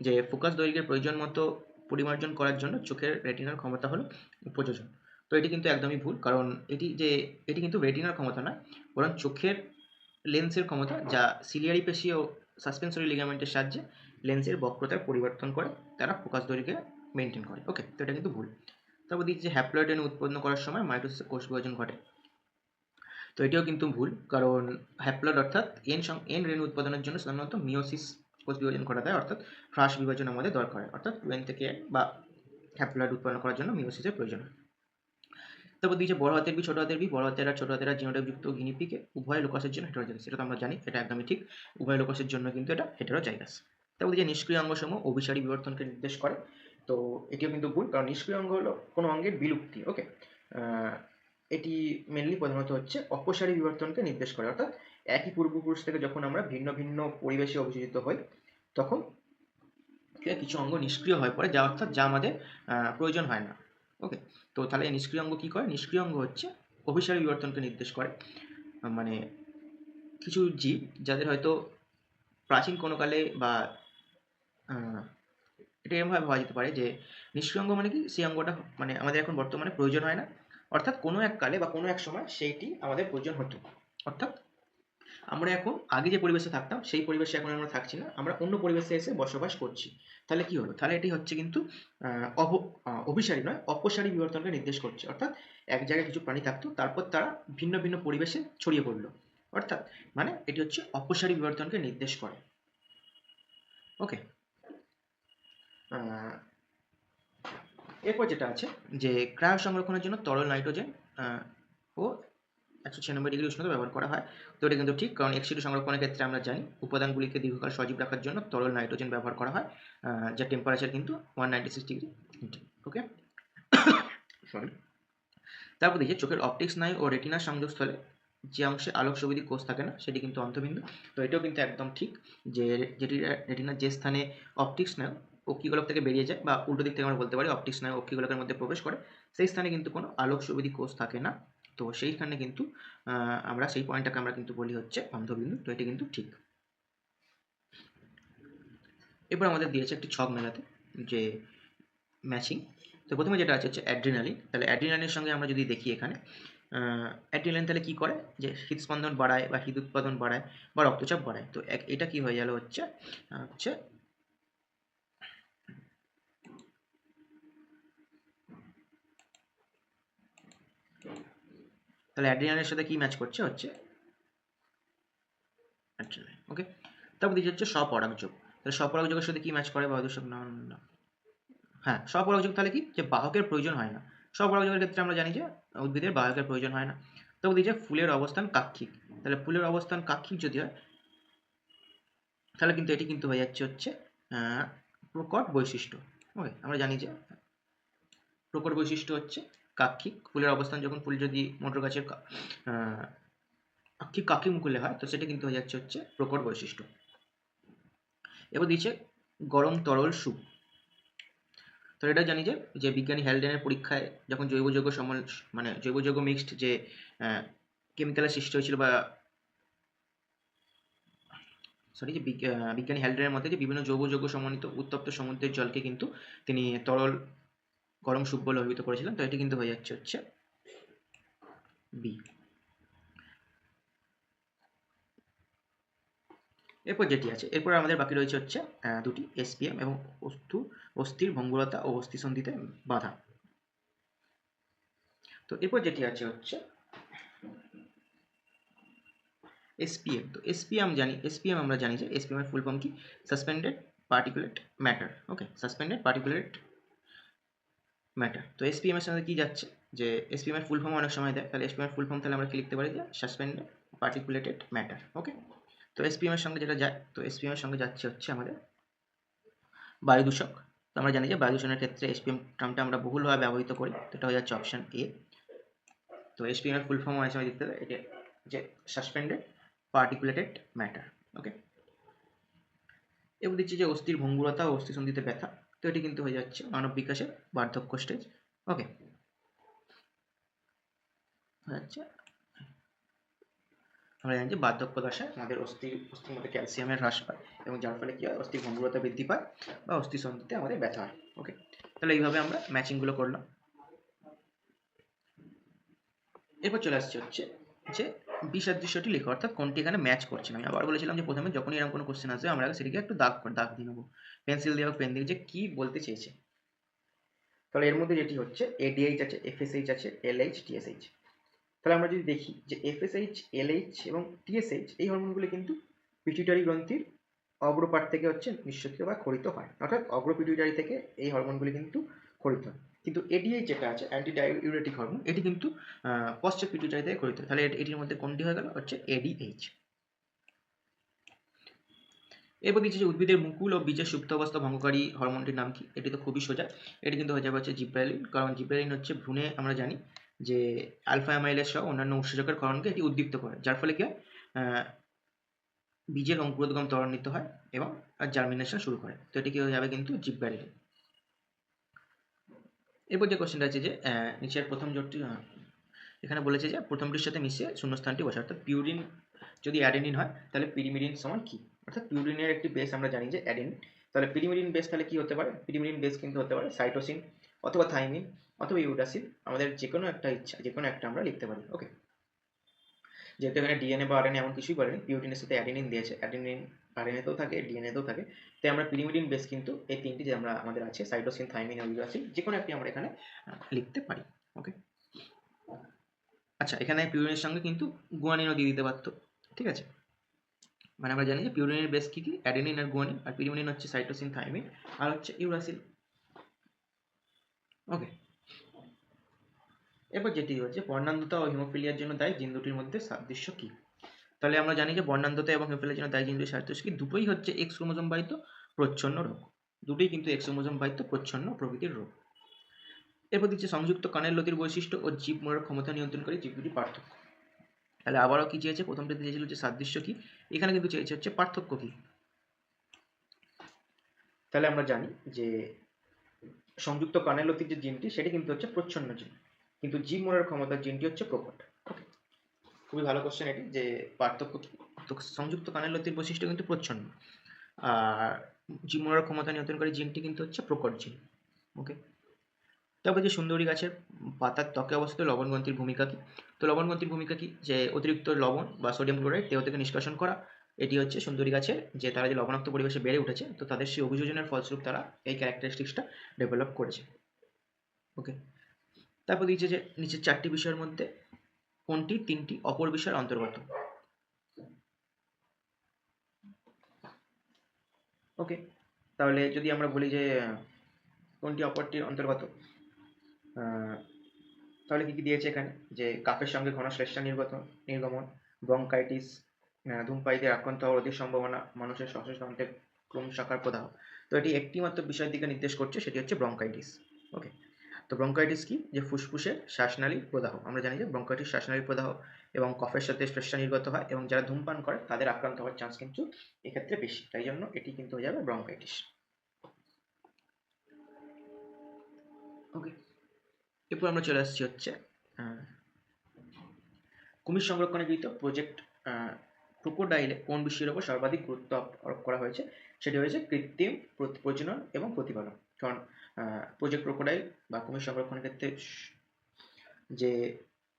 যে ফোকাস দৈর্ঘ্যের প্রয়োজন মতো পরিমার্জন করার জন্য চোখের রেটিনার ক্ষমতা হলো উপযোজন। তো এটি কিন্তু একদমই ভুল, কারণ এটি কিন্তু রেটিনার ক্ষমতা নয়, বরং চোখের লেন্সের ক্ষমতা, যা সিলিয়ারি পেশি ও সাসপেন্সরি লিগামেন্টের সাহায্যে লেন্সের বক্রতার পরিবর্তন করে তারা ফোকাস দৈর্ঘ্যে মেনটেন করে। ওকে, তো এটা কিন্তু ভুল। তারপর দিচ্ছি যে হ্যাপ্লয়েড রেণু উৎপন্ন করার সময় মাইটোসিসে কোষ বিভাজন ঘটে। তো এটিও কিন্তু ভুল, কারণ হ্যাপ্লয়েড অর্থাৎ এন রেণু উৎপাদনের জন্য সাধারণত মিওসিস কোষ বিভাজন ঘটাতে হয়, অর্থাৎ হ্রাস বিভাজন আমাদের দরকার হয়, অর্থাৎ 2n থেকে n বা হ্যাপ্লয়েড উৎপন্ন করার জন্য মিওসিসের প্রয়োজন হয়। তারপর দিয়েছে বড় হাতের বি, ছোট হাতের বি, বড় হাতের আর ছোট হাতের আর জিনোটাইপ যুক্ত গিনিপিকে উভয় লোকাসের জন্য হেটেরোজাইগাস। সেটা তো আমরা জানি, এটা একদমই ঠিক। উভয় লোকাসের জন্য কিন্তু এটা হেটেরোজাইগাস। তারপর যে নিষ্ক্রিয় অঙ্গসমূহ অভিসারী বিবর্তনকে নির্দেশ করে। তো এটিও কিন্তু ভুল, কারণ নিষ্ক্রিয় অঙ্গ হলো কোনো অঙ্গের বিলুপ্তি। ওকে, এটি মেনলি প্রধানত হচ্ছে অপসারী বিবর্তনকে নির্দেশ করে, অর্থাৎ একই পূর্বপুরুষ থেকে যখন আমরা ভিন্ন ভিন্ন পরিবেশে অভিযোজিত হই তখন কিছু অঙ্গ নিষ্ক্রিয় হয়ে পড়ে, যা অর্থাৎ যা আমাদের প্রয়োজন হয় না। ওকে, তো তাহলে এই নিষ্ক্রিয় অঙ্গ কী করে, নিষ্ক্রিয় অঙ্গ হচ্ছে অভিসারী বিবর্তনকে নির্দেশ করে। মানে কিছু জীব যাদের হয়তো প্রাচীন কোনো কালে বা এটা এরকমভাবে ভাবা যেতে পারে যে নিষ্ক্রিয় অঙ্গ মানে কি, সেই অঙ্গটা মানে আমাদের এখন বর্তমানে প্রয়োজন হয় না, অর্থাৎ কোনো এক কালে বা কোনো এক সময় সেইটি আমাদের প্রয়োজন হতো। অর্থাৎ আমরা এখন আগে যে পরিবেশে থাকতাম সেই পরিবেশে এখন আমরা থাকছি না, আমরা অন্য পরিবেশে এসে বসবাস করছি। তাহলে কি হলো, তাহলে এটি হচ্ছে কিন্তু অভিসারী নয়, অপসারী বিবর্তনকে নির্দেশ করছে। অর্থাৎ এক জায়গায় কিছু প্রাণী থাকতো, তারপর তারা ভিন্ন ভিন্ন পরিবেশে ছড়িয়ে পড়লো, অর্থাৎ মানে এটি হচ্ছে অপসারী বিবর্তনকে নির্দেশ করে। ওকে, এরপর যেটা আছে যে ক্রায়ো সংরক্ষণের জন্য তরল নাইট্রোজেন ও 196 ডিগ্রি উষ্ণতা ব্যবহার করা হয়। তো এটা কিন্তু ঠিক, কারণ এক্সিডু সংরক্ষণের ক্ষেত্রে আমরা জানি উপাদানগুলিকে দীর্ঘকাল সজীব রাখার জন্য তরল নাইট্রোজেন ব্যবহার করা হয়, যার টেম্পারেচার কিন্তু 196 ডিগ্রি। ওকে, সরি। তারপর দেখি চোখের অপটিক স্নায়ু ও রেটিনার সংযোগস্থলে যে অংশে আলোক সুবিধি কোষ থাকে না সেটি কিন্তু অন্তঃবিন্দু। তো এটাও কিন্তু একদম ঠিক, যে যেটি রেটিনার যে স্থানে অপটিক স্নায়ু অক্ষিগোলক থেকে বেরিয়ে যায়, বা উল্টো দিক থেকে আমরা বলতে পারি অপটিক স্নায়ু অক্ষিগোলকের মধ্যে প্রবেশ করে, সেই স্থানে কিন্তু কোনো আলোক সুবিধি কোষ থাকে না। তো সেইখানে কিন্তু আমরা সেই পয়েন্টটাকে আমরা কিন্তু বলি হচ্ছে অন্ধবিন্দু। তো এটি কিন্তু ঠিক। এরপর আমাদের দিয়েছে একটি ছক মেলাতে যে ম্যাচিং। তো প্রথমে যেটা আছে হচ্ছে অ্যাড্রিনালিন। তাহলে অ্যাড্রিনালিনের সঙ্গে আমরা যদি দেখি এখানে অ্যাড্রিনালিন তাহলে কী করে, যে হৃদস্পন্দন বাড়ায় বা হৃদ উৎপাদন বাড়ায় বা রক্তচাপ বাড়ায়। তো এটা কি হয়ে গেল হচ্ছে হচ্ছে তাহলে অ্যাড্রিনালিনের সাথে কি ম্যাচ করছে হচ্ছে অ্যাড্রিনালিন। ওকে, তারপর দিচ্ছে হচ্ছে স্বপরাগযোগ। তাহলে স্বপরাগযোগের সাথে কি ম্যাচ করে বায়ুদূষক? না, হ্যাঁ, স্বপরাগযোগ তাহলে কি, যে বাহকের প্রয়োজন হয় না। স্বপরাগযোগের ক্ষেত্রে আমরা জানি যে উদ্ভিদের বাহকের প্রয়োজন হয় না। তবে দিচ্ছে ফুলের অবস্থান কাক্ষিক। তাহলে ফুলের অবস্থান কাক্ষিক যদি হয় তাহলে কিন্তু এটি কিন্তু হয়ে যাচ্ছে হচ্ছে প্রকট বৈশিষ্ট্য। ওকে, আমরা জানি যে প্রকট বৈশিষ্ট্য হচ্ছে কাক্ষিক। ফুলের অবস্থান যখন ফুল যদি মোটর গাছের কাক্ষিক মুকুলে হয় তো সেটা কিন্তু হয়ে যাচ্ছে হচ্ছে প্রকট বৈশিষ্ট্য। এবার দিচ্ছে গরম তরল সুপ। তো এটা জানি যে বিজ্ঞানী হ্যালডেনের পরীক্ষায় যখন জৈব যৌগ মানে জৈব যৌগ মিক্সড যে কেমিক্যালের সৃষ্টি হয়েছিল, বা সরি, যে বিজ্ঞানী হ্যালডেনের মতে যে বিভিন্ন জৈব যৌগ সমন্বিত উত্তপ্ত সমুদ্রের জলকে কিন্তু তিনি তরল গরম সুপ বলে অভিহিত করেছিলেন। তো এটি কিন্তু হয়ে যাচ্ছে হচ্ছে বি। এরপর যেটি আছে, এরপর আমাদের বাকি রয়েছে হচ্ছে দুটি এসপিএম এবং অস্থির ভঙ্গুরতা ও অস্থিসন্ধিতে বাধা। তো এরপর যেটি আছে হচ্ছে এসপিএম। তো এসপিএম আমরা জানি যে এসপিএম এর ফুল ফর্ম কি, সাসপেন্ডেড পার্টিকুলেট ম্যাটার। ওকে, সাসপেন্ডেড পার্টিকুলেট ম্যাটার। তো এসপিএম এর সঙ্গে কি যাচ্ছে, যে এসপিএম এর ফুল ফর্ম অনেক সময় দেয়, তাহলে এসপিএম এর ফুল ফর্ম তাহলে আমরা কি লিখতে পারি, যে সাসপেন্ডেড পার্টিকুলেটেড ম্যাটার। ওকে, তো এসপিএম এর সঙ্গে যেটা যায়, তো এসপিএম এর সঙ্গে যাচ্ছে হচ্ছে আমাদের বায়ু দূষক। তো আমরা জানি যে বায়ু দূষণের ক্ষেত্রে এসপিএম টার্মটা আমরা বহুলভাবে ব্যবহৃত করি। তো এটা হয়ে যাচ্ছে অপশন এ। তো এসপিএম এর ফুল ফর্ম অনেক সময় দিতে হবে, এটা যে সাসপেন্ডেড পার্টিকুলেটেড ম্যাটার। ওকে, এবার দিচ্ছি যে অস্থির ভঙ্গুরতা ও অস্থিসন্ধিতে ব্যথা। তো এটি কিন্তু হয়ে যাচ্ছে মানব বিকাশের বার্ধক্য স্টেজ। ওকে, আচ্ছা, আমরা জানি যে বার্ধক্য দশায় আমাদের অস্থির মধ্যে ক্যালসিয়ামের হ্রাস পায় এবং যার ফলে কি হয়, অস্থির ভঙ্গুরতা বৃদ্ধি পায় বা অস্থিসন্ধিতে আমাদের ব্যথা হয়। ওকে, তাহলে এইভাবে আমরা ম্যাচিংগুলো করলাম। এরপর চলে আসছে হচ্ছে যে বিসাদৃশ্যটি লেখা, অর্থাৎ কোনটি এখানে ম্যাচ করছে না। আমি আবার বলেছিলাম যে প্রথমে যখনই এরকম কোনো কোশ্চেন আসবে আমরা সেটিকে একটু দাগ দিয়ে নেবো, পেন্সিল দিয়ে হোক পেন দিয়ে, যে কী বলতে চেয়েছে। তাহলে এর মধ্যে যেটি হচ্ছে এডিএইচ আছে, এফএসএইচ আছে, এলএইচ, টিএসএইচ। তাহলে আমরা যদি দেখি যে এফএসএইচ, এলএইচ এবং টিএসএইচ এই হরমোনগুলি কিন্তু পিটুইটারি গ্রন্থির অগ্রপার্ট থেকে হচ্ছে নিঃসৃত বা ক্ষরিত হয়, অর্থাৎ অগ্রপিটুইটারি থেকে এই হরমোনগুলি কিন্তু ক্ষরিত হয়। কিন্তু এডিএইচ যেটা আছে, অ্যান্টি ডাইউরেটিক হরমোন, এটি কিন্তু পশ্চাৎ পিটুইটারি থেকে ক্ষরিত হয়। তাহলে এটির মধ্যে কোনটি হয়ে গেল হচ্ছে এডিএইচ। এরপর দিচ্ছি যে উদ্ভিদের মুকুল ও বীজের সুপ্ত অবস্থা ভঙ্গকারী হরমোনটির নাম কি। এটি তো খুবই সোজা, এটি কিন্তু হয়ে যাবে হচ্ছে জিব্রাইলিন। কারণ জিব্রাইলিন হচ্ছে ভ্রূণে আমরা জানি যে আলফা অ্যামাইলেজ সহ অন্যান্য উৎসেচকের ক্ষরণকে এটি উদ্দীপ্ত করে, যার ফলে কি হয়, বীজের অঙ্কুরোদ্গম ত্বরান্বিত হয় এবং জার্মিনেশন শুরু করে। তো এটি কি হয়ে যাবে কিন্তু জিব্রাইলিন। এরপর যে কোশ্চেনটা আছে যে নিচের প্রথম জোটটি এখানে বলেছে যে প্রথমটির সাথে মিশিয়ে শূন্যস্থানটি বসে, অর্থাৎ পিউরিন যদি অ্যাডেনিন হয় তাহলে পিরিমিডিন সমান কি, অর্থাৎ পিউরিনের একটি বেস আমরা জানি যে অ্যাডেনিন। তাহলে পিরিমিডিন বেস তাহলে কি হতে পারে, পিরিমিডিন বেস কিন্তু হতে পারে সাইটোসিন অথবা থাইমিন অথবা ইউরাসিন। আমাদের যে কোনো একটা আমরা লিখতে পারি। ওকে, যেহেতু এখানে ডিএনএ বা আরএনএ এমন কিছুই বলেনি, পিউরিনের সাথে অ্যাডেনিন দিয়েছে, অ্যাডেনিন আরএনএতেও থাকে, ডিএনএতেও থাকে। তাই আমরা পিরিমিডিন বেস কিন্তু এই তিনটি যে আমাদের আছে সাইটোসিন, থাইমিন এবং ইউরাসিন, যে কোনো একটি আমরা এখানে লিখতে পারি। ওকে, আচ্ছা, এখানে পিউরিনের সঙ্গে কিন্তু গুয়ানিনও দিয়ে দিতে পারতো, ঠিক আছে। মানে আমরা জানি যে পিউরিনের বেস কি কি, অ্যাডেনিন আর গুয়ানিন, আর পিরিমিডিন হচ্ছে সাইটোসিন, থাইমিন আর হচ্ছে ইউরাসিল। ওকে, এরপর যেটি হচ্ছে বর্ণান্ধতা ও হিমোফিলিয়ার জন্য দায়ী জিন দুটির মধ্যে সাদৃশ্য কি। তাহলে আমরা জানি যে বর্ণান্ধতা এবং হিমোফিলিয়ার জন্য দায়ী জিন দুটির সাদৃশ্য কি, দুটোই হচ্ছে এক্স ক্রোমোজোম বাহিত প্রচ্ছন্ন রোগ, দুটোই কিন্তু এক্স ক্রোমোজোম বাহিত প্রচ্ছন্ন প্রকৃতির রোগ। এরপর দিচ্ছে সংযুক্ত কানের লতির বৈশিষ্ট্য ও জীব মরার ক্ষমতা নিয়ন্ত্রণকারী জীব দুটি পার্থক্য। তাহলে আবারও কি চেয়েছে, প্রথমটাতে চেয়েছিল যে সাদৃশ্য কি, এখানে কিন্তু চেয়েছে হচ্ছে পার্থক্য কি। তাহলে আমরা জানি যে সংযুক্ত কানের লতির যে জিনটি সেটি কিন্তু হচ্ছে প্রচ্ছন্ন জিন, কিন্তু জীব মরার ক্ষমতার জিনটি হচ্ছে প্রকট। ওকে, খুবই ভালো কোশ্চেন এটি, যে পার্থক্য কি। তো সংযুক্ত কানের লতির বৈশিষ্ট্য কিন্তু প্রচ্ছন্ন, আর জীব মরার ক্ষমতা নিয়ন্ত্রণকারী জিনটি কিন্তু হচ্ছে প্রকট জিন। ওকে, তারপর যে সুন্দরী গাছের পাতার ত্বকে অবস্থিত লবণগ্রন্থির ভূমিকা কী? তো লবণগ্রন্থির ভূমিকা কী? যে অতিরিক্ত লবণ বা সোডিয়াম ক্লোরাইড দেহ থেকে নিষ্কাশন করা। এটি হচ্ছে সুন্দরী গাছের যে তারা যে লবণাক্ত পরিবেশে বেড়ে উঠেছে, তো তাদের সেই অভিযোজনের ফলস্বরূপ তারা এই ক্যারেক্টারিস্টিক্সটা ডেভেলপ করেছে। ওকে, তারপর দিয়েছে যে নিচের 4টি বিষয়ের মধ্যে কোনটি 3টি অপর বিষয়ের অন্তর্গত? ওকে, তাহলে যদি আমরা বলি যে কোনটি অপরটির অন্তর্গত, তাহলে কি কি দিয়েছে এখানে? যে কাফের সঙ্গে ঘন শ্লেষ্মা নির্গমন, ব্রঙ্কাইটিস, ধূমপায়ীদের আক্রান্ত হওয়ার অধিক সম্ভাবনা, মানুষের শ্বাসযন্ত্রের ক্রমশাখার প্রদাহ। তো এটি একটি মাত্র বিষয়ের দিকে নির্দেশ করছে, সেটি হচ্ছে ব্রঙ্কাইটিস। ওকে, তো ব্রঙ্কাইটিস কি? যে ফুসফুসের শ্বাসনালীর প্রদাহ। আমরা জানি যে ব্রঙ্কাইটিস শ্বাসনালীর প্রদাহ এবং কফের সাথে শ্লেষ্মা নির্গত হয়, এবং যারা ধূমপান করে তাদের আক্রান্ত হওয়ার চান্স কিন্তু এক্ষেত্রে বেশি, তাই জন্য এটি কিন্তু হয়ে যাবে ব্রঙ্কাইটিস। ওকে, এরপর আমরা চলে আসছি হচ্ছে কুমির সংরক্ষণে গৃহীত প্রজেক্ট ক্রোকোডাইলে কোন বিষয়ের উপর সর্বাধিক গুরুত্ব আরোপ করা হয়েছে? সেটি হয়েছে কৃত্রিম প্রজনন এবং প্রতিপালন। কারণ প্রজেক্ট ক্রোকোডাইল বা কুমির সংরক্ষণের ক্ষেত্রে যে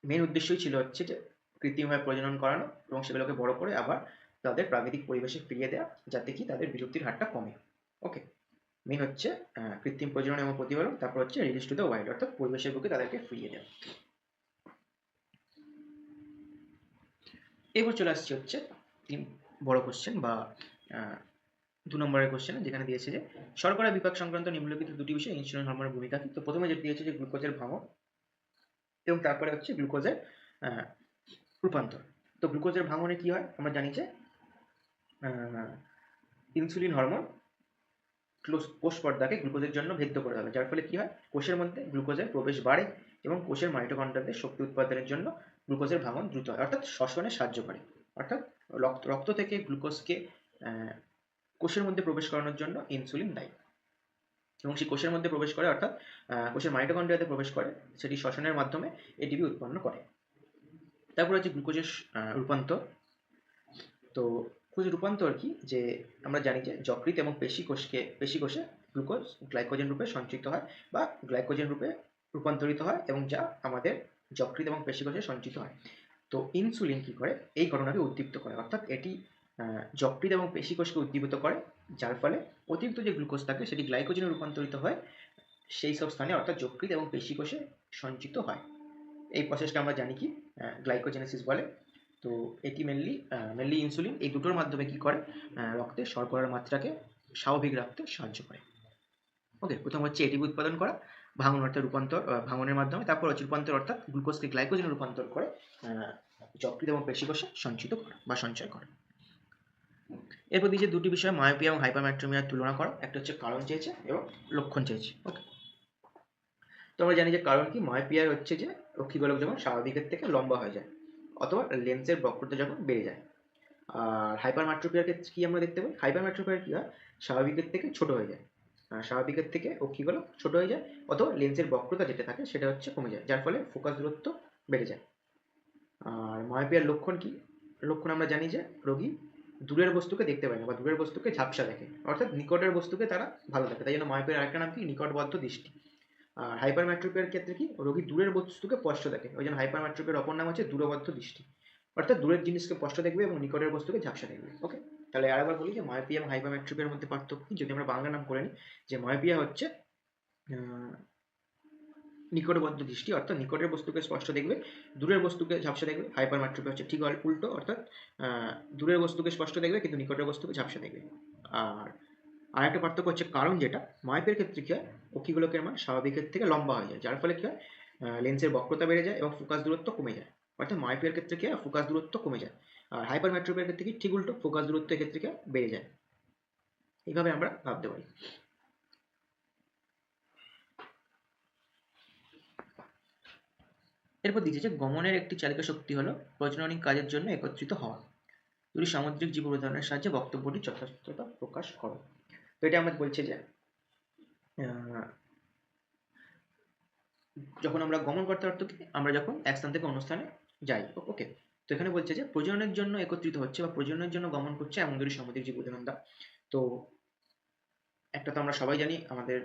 মেন উদ্দেশ্যই ছিল হচ্ছে যে কৃত্রিমভাবে প্রজনন করানো এবং সেগুলোকে বড় করে আবার তাদের প্রাকৃতিক পরিবেশে ফিরিয়ে দেওয়া, যাতে কি তাদের বিলুপ্তির হারটা কমে। ওকে, মেন হচ্ছে কৃত্রিম প্রজনন এবং প্রতিপালন, তারপর হচ্ছে রিলিজ টু দ্য ওয়াইল্ড, অর্থাৎ পরিবেশের বুকে তাদেরকে ফিরিয়ে দেওয়া। এবার চলে আসছে হচ্ছে 3 বড় কোশ্চেন বা 2 নম্বরের কোশ্চেন, যেখানে দিয়েছে যে শর্করা বিপাক সংক্রান্ত নিম্নলিখিত 2টি বিষয়ে ইনসুলিন হরমোনের ভূমিকা কী? তো প্রথমে যেটি দিয়েছে যে গ্লুকোজের ভাঙন, এবং তারপরে হচ্ছে গ্লুকোজের রূপান্তর। তো গ্লুকোজের ভাঙনে কি হয়? আমরা জানি যে ইনসুলিন হরমোন কোষ পর্দাকে গ্লুকোজের জন্য ভেদ্য করে দেবে, যার ফলে কি হয়? কোষের মধ্যে গ্লুকোজের প্রবেশ বাড়ে এবং কোষের মাইটোকন্ড্রিয়াদের শক্তি উৎপাদনের জন্য গ্লুকোজের ভাঙন দ্রুত হয়, অর্থাৎ শ্বসনে সাহায্য করে। অর্থাৎ রক্ত থেকে গ্লুকোজকে কোষের মধ্যে প্রবেশ করানোর জন্য ইনসুলিন দায়ী, এবং সেই কোষের মধ্যে প্রবেশ করে, অর্থাৎ কোষের মাইটোকন্ড্রিয়াতে প্রবেশ করে, সেটি শ্বসনের মাধ্যমে এটিপি উৎপন্ন করে। তারপর হচ্ছে গ্লুকোজের রূপান্তর। তো গ্লুকোজের রূপান্তর কি? যে আমরা জানি যে যকৃৎ এবং পেশি কোষে গ্লুকোজ গ্লাইকোজেন রূপে সঞ্চিত হয় বা গ্লাইকোজেন রূপে রূপান্তরিত হয়, এবং যা আমাদের যকৃৎ এবং পেশি কোষে সঞ্চিত হয়। তো ইনসুলিন কি করে? এই ঘটনাকে উদ্দীপ্ত করে, অর্থাৎ এটি যকৃৎ এবং পেশি কোষকে উদ্দীপিত করে, যার ফলে অতিরিক্ত যে গ্লুকোজ থাকে সেটি গ্লাইকোজেনে রূপান্তরিত হয় সেই সব স্থানে, অর্থাৎ যকৃৎ এবং পেশি কোষে সঞ্চিত হয়। এই প্রসেসকে আমরা জানি কি? গ্লাইকোজেনেসিস বলে। তো এটি মেনলি ইনসুলিন এই দুটোর মাধ্যমে কি করে? রক্তে শর্করার মাত্রাকে স্বাভাবিক রাখতে সাহায্য করে। ওকে, প্রথম হচ্ছে এটিপি উৎপাদন করা, ভাঙন অর্থাৎ রূপান্তর, ভাঙনের মাধ্যমে। তারপর হচ্ছে রূপান্তর, অর্থাৎ গ্লুকোজকে গ্লাইকোজেনে রূপান্তর করে যকৃৎ এবং পেশি কোষে সঞ্চিত করা বা সঞ্চয় করা। এরপর দিয়েছে 2টি বিষয় মায়োপিয়া এবং হাইপারমেট্রোমিয়ার তুলনা করো। একটা হচ্ছে কারণ চেয়েছে এবং লক্ষণ চেয়েছে। ওকে, তো আমরা জানি যে কারণ কি? মায়োপিয়ার হচ্ছে যে রক্ষীগোলক যখন স্বাভাবিকের থেকে লম্বা হয়ে যায়, অথবা লেন্সের বক্রতা যখন বেড়ে যায়। আর হাইপারমেট্রোপিয়ার ক্ষেত্রে কি আমরা দেখতে পাই? হাইপারমেট্রোপিয়ার কি হয়? স্বাভাবিকের থেকে ছোট হয়ে যায়, স্বাভাবিকের থেকে অক্ষিগোলক ছোট হয়ে যায়, অথবা লেন্সের বক্রতা যেটা থাকে সেটা হচ্ছে কমে যায়, যার ফলে ফোকাস দূরত্ব বেড়ে যায়। আর মায়োপিয়ার লক্ষণ কি? লক্ষণ আমরা জানি যে রোগী দূরের বস্তুকে দেখতে পায় না বা দূরের বস্তুকে ঝাপসা দেখে, অর্থাৎ নিকটের বস্তুকে তারা ভালো দেখে, তাই জন্য মায়োপিয়ার আরেকটা নাম কি? নিকটবদ্ধ দৃষ্টি। আর হাইপারমেট্রোপিয়ার ক্ষেত্রে কি? রোগী দূরের বস্তুকে স্পষ্ট দেখে, ওই জন্য হাইপারমেট্রোপিয়ার অপর নাম হচ্ছে দূরবদ্ধ দৃষ্টি, অর্থাৎ দূরের জিনিসকে স্পষ্ট দেখবে এবং নিকটের বস্তুকে ঝাপসা দেখবে। ওকে, তাহলে আরেকবার বলি যে মায়োপিয়া এবং হাইপারমেট্রোপিয়ার মধ্যে পার্থক্য কি? যদি আমরা বাংলা নাম করে নিই, যে মায়োপিয়া হচ্ছে নিকটবদ্ধ দৃষ্টি, অর্থাৎ নিকটের বস্তুকে স্পষ্ট দেখবে, দূরের বস্তুকে ঝাপসা দেখবে। হাইপারমেট্রোপিয়া হচ্ছে ঠিক উল্টো, অর্থাৎ দূরের বস্তুকে স্পষ্ট দেখবে কিন্তু নিকটের বস্তুকে ঝাপসা দেখবে। আর একটা পার্থক্য হচ্ছে কারণ, যেটা মায়োপিয়ার ক্ষেত্রে কি হয়? অক্ষিগোলকের মান স্বাভাবিকের থেকে লম্বা হয়ে যায়, যার ফলে কি হয়? লেন্সের বক্রতা বেড়ে যায় এবং ফোকাস দূরত্ব কমে যায়, অর্থাৎ মায়োপিয়ার ক্ষেত্রে কি হয়? ফোকাস দূরত্ব কমে যায়। আর হাইপারমেট্রোপিয়ার ক্ষেত্রে কি? ঠিক উল্টো, ফোকাস দূরত্বের ক্ষেত্রে কি বেড়ে যায়। এইভাবে আমরা ভাবতে পারি। এরপর দিয়েছে যে গমনের একটি চালিত শক্তি হলো প্রজননিক কাজের জন্য একত্রিত হওয়া। দুটি সামুদ্রিক জীব উদাহরণের সাহায্যে বক্তব্যটি যথাযথতা প্রকাশ করো। তো এটা আমাদের বলছে যে যখন আমরা গমন করতে অর্থ কি? আমরা যখন এক স্থান থেকে অন্য স্থানে যাই। ওকে, তো এখানে বলছে যে প্রজননের জন্য একত্রিত হচ্ছে বা প্রজননের জন্য গমন করছে এমন দুটি সামুদ্রিক জীব উদাহরণ দাও। তো একটা তো আমরা সবাই জানি, আমাদের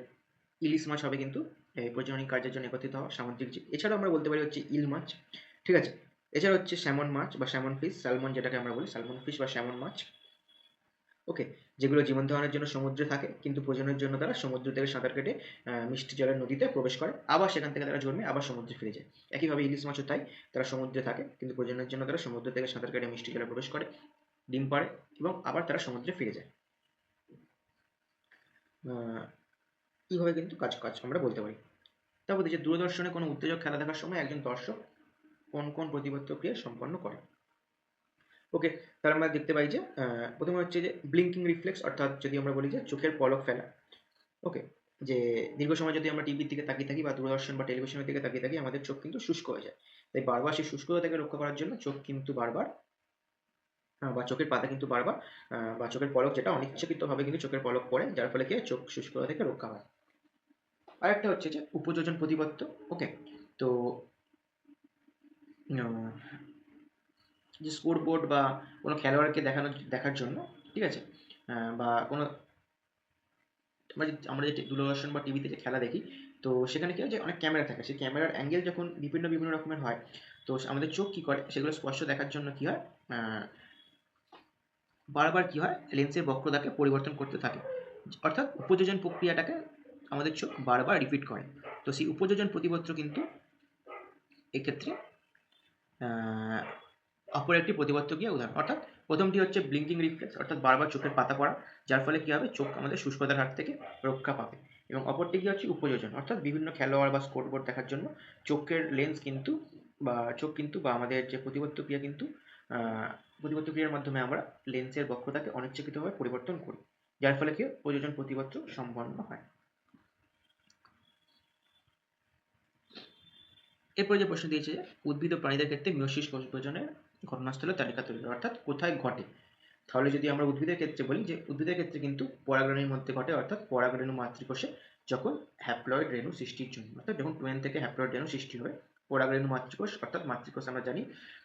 ইলিশ মাছ হবে কিন্তু এই প্রজনন কার্যের জন্য একত্রিত হওয়া সামুদ্রিক জীব। এছাড়াও আমরা বলতে পারি হচ্ছে ইল মাছ, ঠিক আছে? এছাড়া হচ্ছে স্যামন মাছ বা স্যামন ফিশ, স্যালমন যেটাকে আমরা বলি স্যালমন ফিশ বা স্যামন মাছ, ওকে? যেগুলো জীবন ধারণের জন্য সমুদ্রে থাকে কিন্তু প্রজননের জন্য তারা সমুদ্র থেকে সাঁতার কেটে মিষ্টি জলের নদীতে প্রবেশ করে, আবার সেখান থেকে তারা জন্মে আবার সমুদ্রে ফিরে যায়। একইভাবে ইলিশ মাছও তাই, তারা সমুদ্রে থাকে কিন্তু প্রজননের জন্য তারা সমুদ্র থেকে সাঁতার কেটে মিষ্টি জলে প্রবেশ করে, ডিম পাড়ে এবং আবার তারা সমুদ্রে ফিরে যায়। আহ, এইভাবে কিন্তু কাজ কাজ আমরা বলতে পারি। তারপর যে দূরদর্শনে কোনো উত্তেজক খেলা দেখার সময় একজন দর্শক কোন কোন প্রতিবদ্ধ ক্রিয়া সম্পন্ন করে, ওকে? তাহলে আমরা দেখতে পাই যে প্রথমে হচ্ছে যে ব্লিঙ্কিং রিফ্লেক্স, অর্থাৎ যদি আমরা বলি যে চোখের পলক ফেলা, ওকে? যে দীর্ঘ সময় যদি আমরা টিভির দিকে তাকিয়ে থাকি বা দূরদর্শন বা টেলিভিশনের দিকে তাকিয়ে থাকি আমাদের চোখ কিন্তু শুষ্ক হয়ে যায়। তাই বারবার সেই শুষ্কতা থেকে রক্ষা করার জন্য চোখ কিন্তু বারবার বা চোখের পাতা কিন্তু বারবার বা চোখের পলক যেটা অনিচ্ছাকৃতভাবে কিন্তু চোখের পলক পড়ে, যার ফলে কি হয় চোখ শুষ্কতা থেকে রক্ষা হয়। আরেকটা হচ্ছে যে উপযোজন প্রতিপত্ত, ওকে? তো আহ, যে স্কোর বোর্ড বা কোনো খেলোয়াড়কে দেখার জন্য, ঠিক আছে? বা কোনো আমরা যে দূরদর্শন বা টিভিতে যে খেলা দেখি, তো সেখানে কি হয় যে অনেক ক্যামেরা থাকে, সেই ক্যামেরার অ্যাঙ্গেল যখন বিভিন্ন বিভিন্ন রকমের হয়, তো আমাদের চোখ কি করে সেগুলো স্পষ্ট দেখার জন্য কি হয় বারবার কি হয় লেন্সের বক্রতাকে পরিবর্তন করতে থাকে, অর্থাৎ উপযোজন প্রক্রিয়াটাকে আমাদের চোখ বারবার রিপিট করে। তো সেই উপযোজন প্রতিপত্র কিন্তু এক্ষেত্রে অপর একটি প্রতিবর্তকীয় উদাহরণ, অর্থাৎ প্রথমটি হচ্ছে ব্লিঙ্কিং রিফ্লেক্স, অর্থাৎ বারবার চোখের পাতা পড়া, যার ফলে কি হবে চোখ আমাদের শুষ্কতার হাত থেকে রক্ষা পাবে। এবং অপরটি কি হচ্ছে উপযোজন, অর্থাৎ বিভিন্ন খেলোয়াড় বা স্কোরবোর্ড দেখার জন্য চোখের লেন্স কিন্তু বা চোখ কিন্তু বা আমাদের যে প্রতিবর্ত ক্রিয়া কিন্তু প্রতিবর্ত ক্রিয়ার মাধ্যমে আমরা লেন্সের বক্রতাকে অনিচ্ছাকৃতভাবে পরিবর্তন করি, যার ফলে কি প্রযোজন প্রতিবর্ত সম্পন্ন হয়। এরপরে যে প্রশ্ন দিয়েছে যে উদ্ভিদ ও প্রাণীদের ক্ষেত্রে মিয়োসিস কোষ বিভাজনের ঘটনাস্থলের তালিকা তৈরি করা, অর্থাৎ কোথায় ঘটে। তাহলে যদি আমরা উদ্ভিদের ক্ষেত্রে বলি যে উদ্ভিদের ক্ষেত্রে কিন্তু পরাগরেণুর মধ্যে ঘটে, অর্থাৎ পরাগরেণু মাতৃকোষে যখন হ্যাপ্লয়েড রেণু সৃষ্টির জন্য, অর্থাৎ যখন টুয়েন থেকে হ্যাপ্লয়েড রেণু সৃষ্টি হয়, পরাগরেণু মাতৃকোষ অর্থাৎ মাতৃকোষ আমরা জানি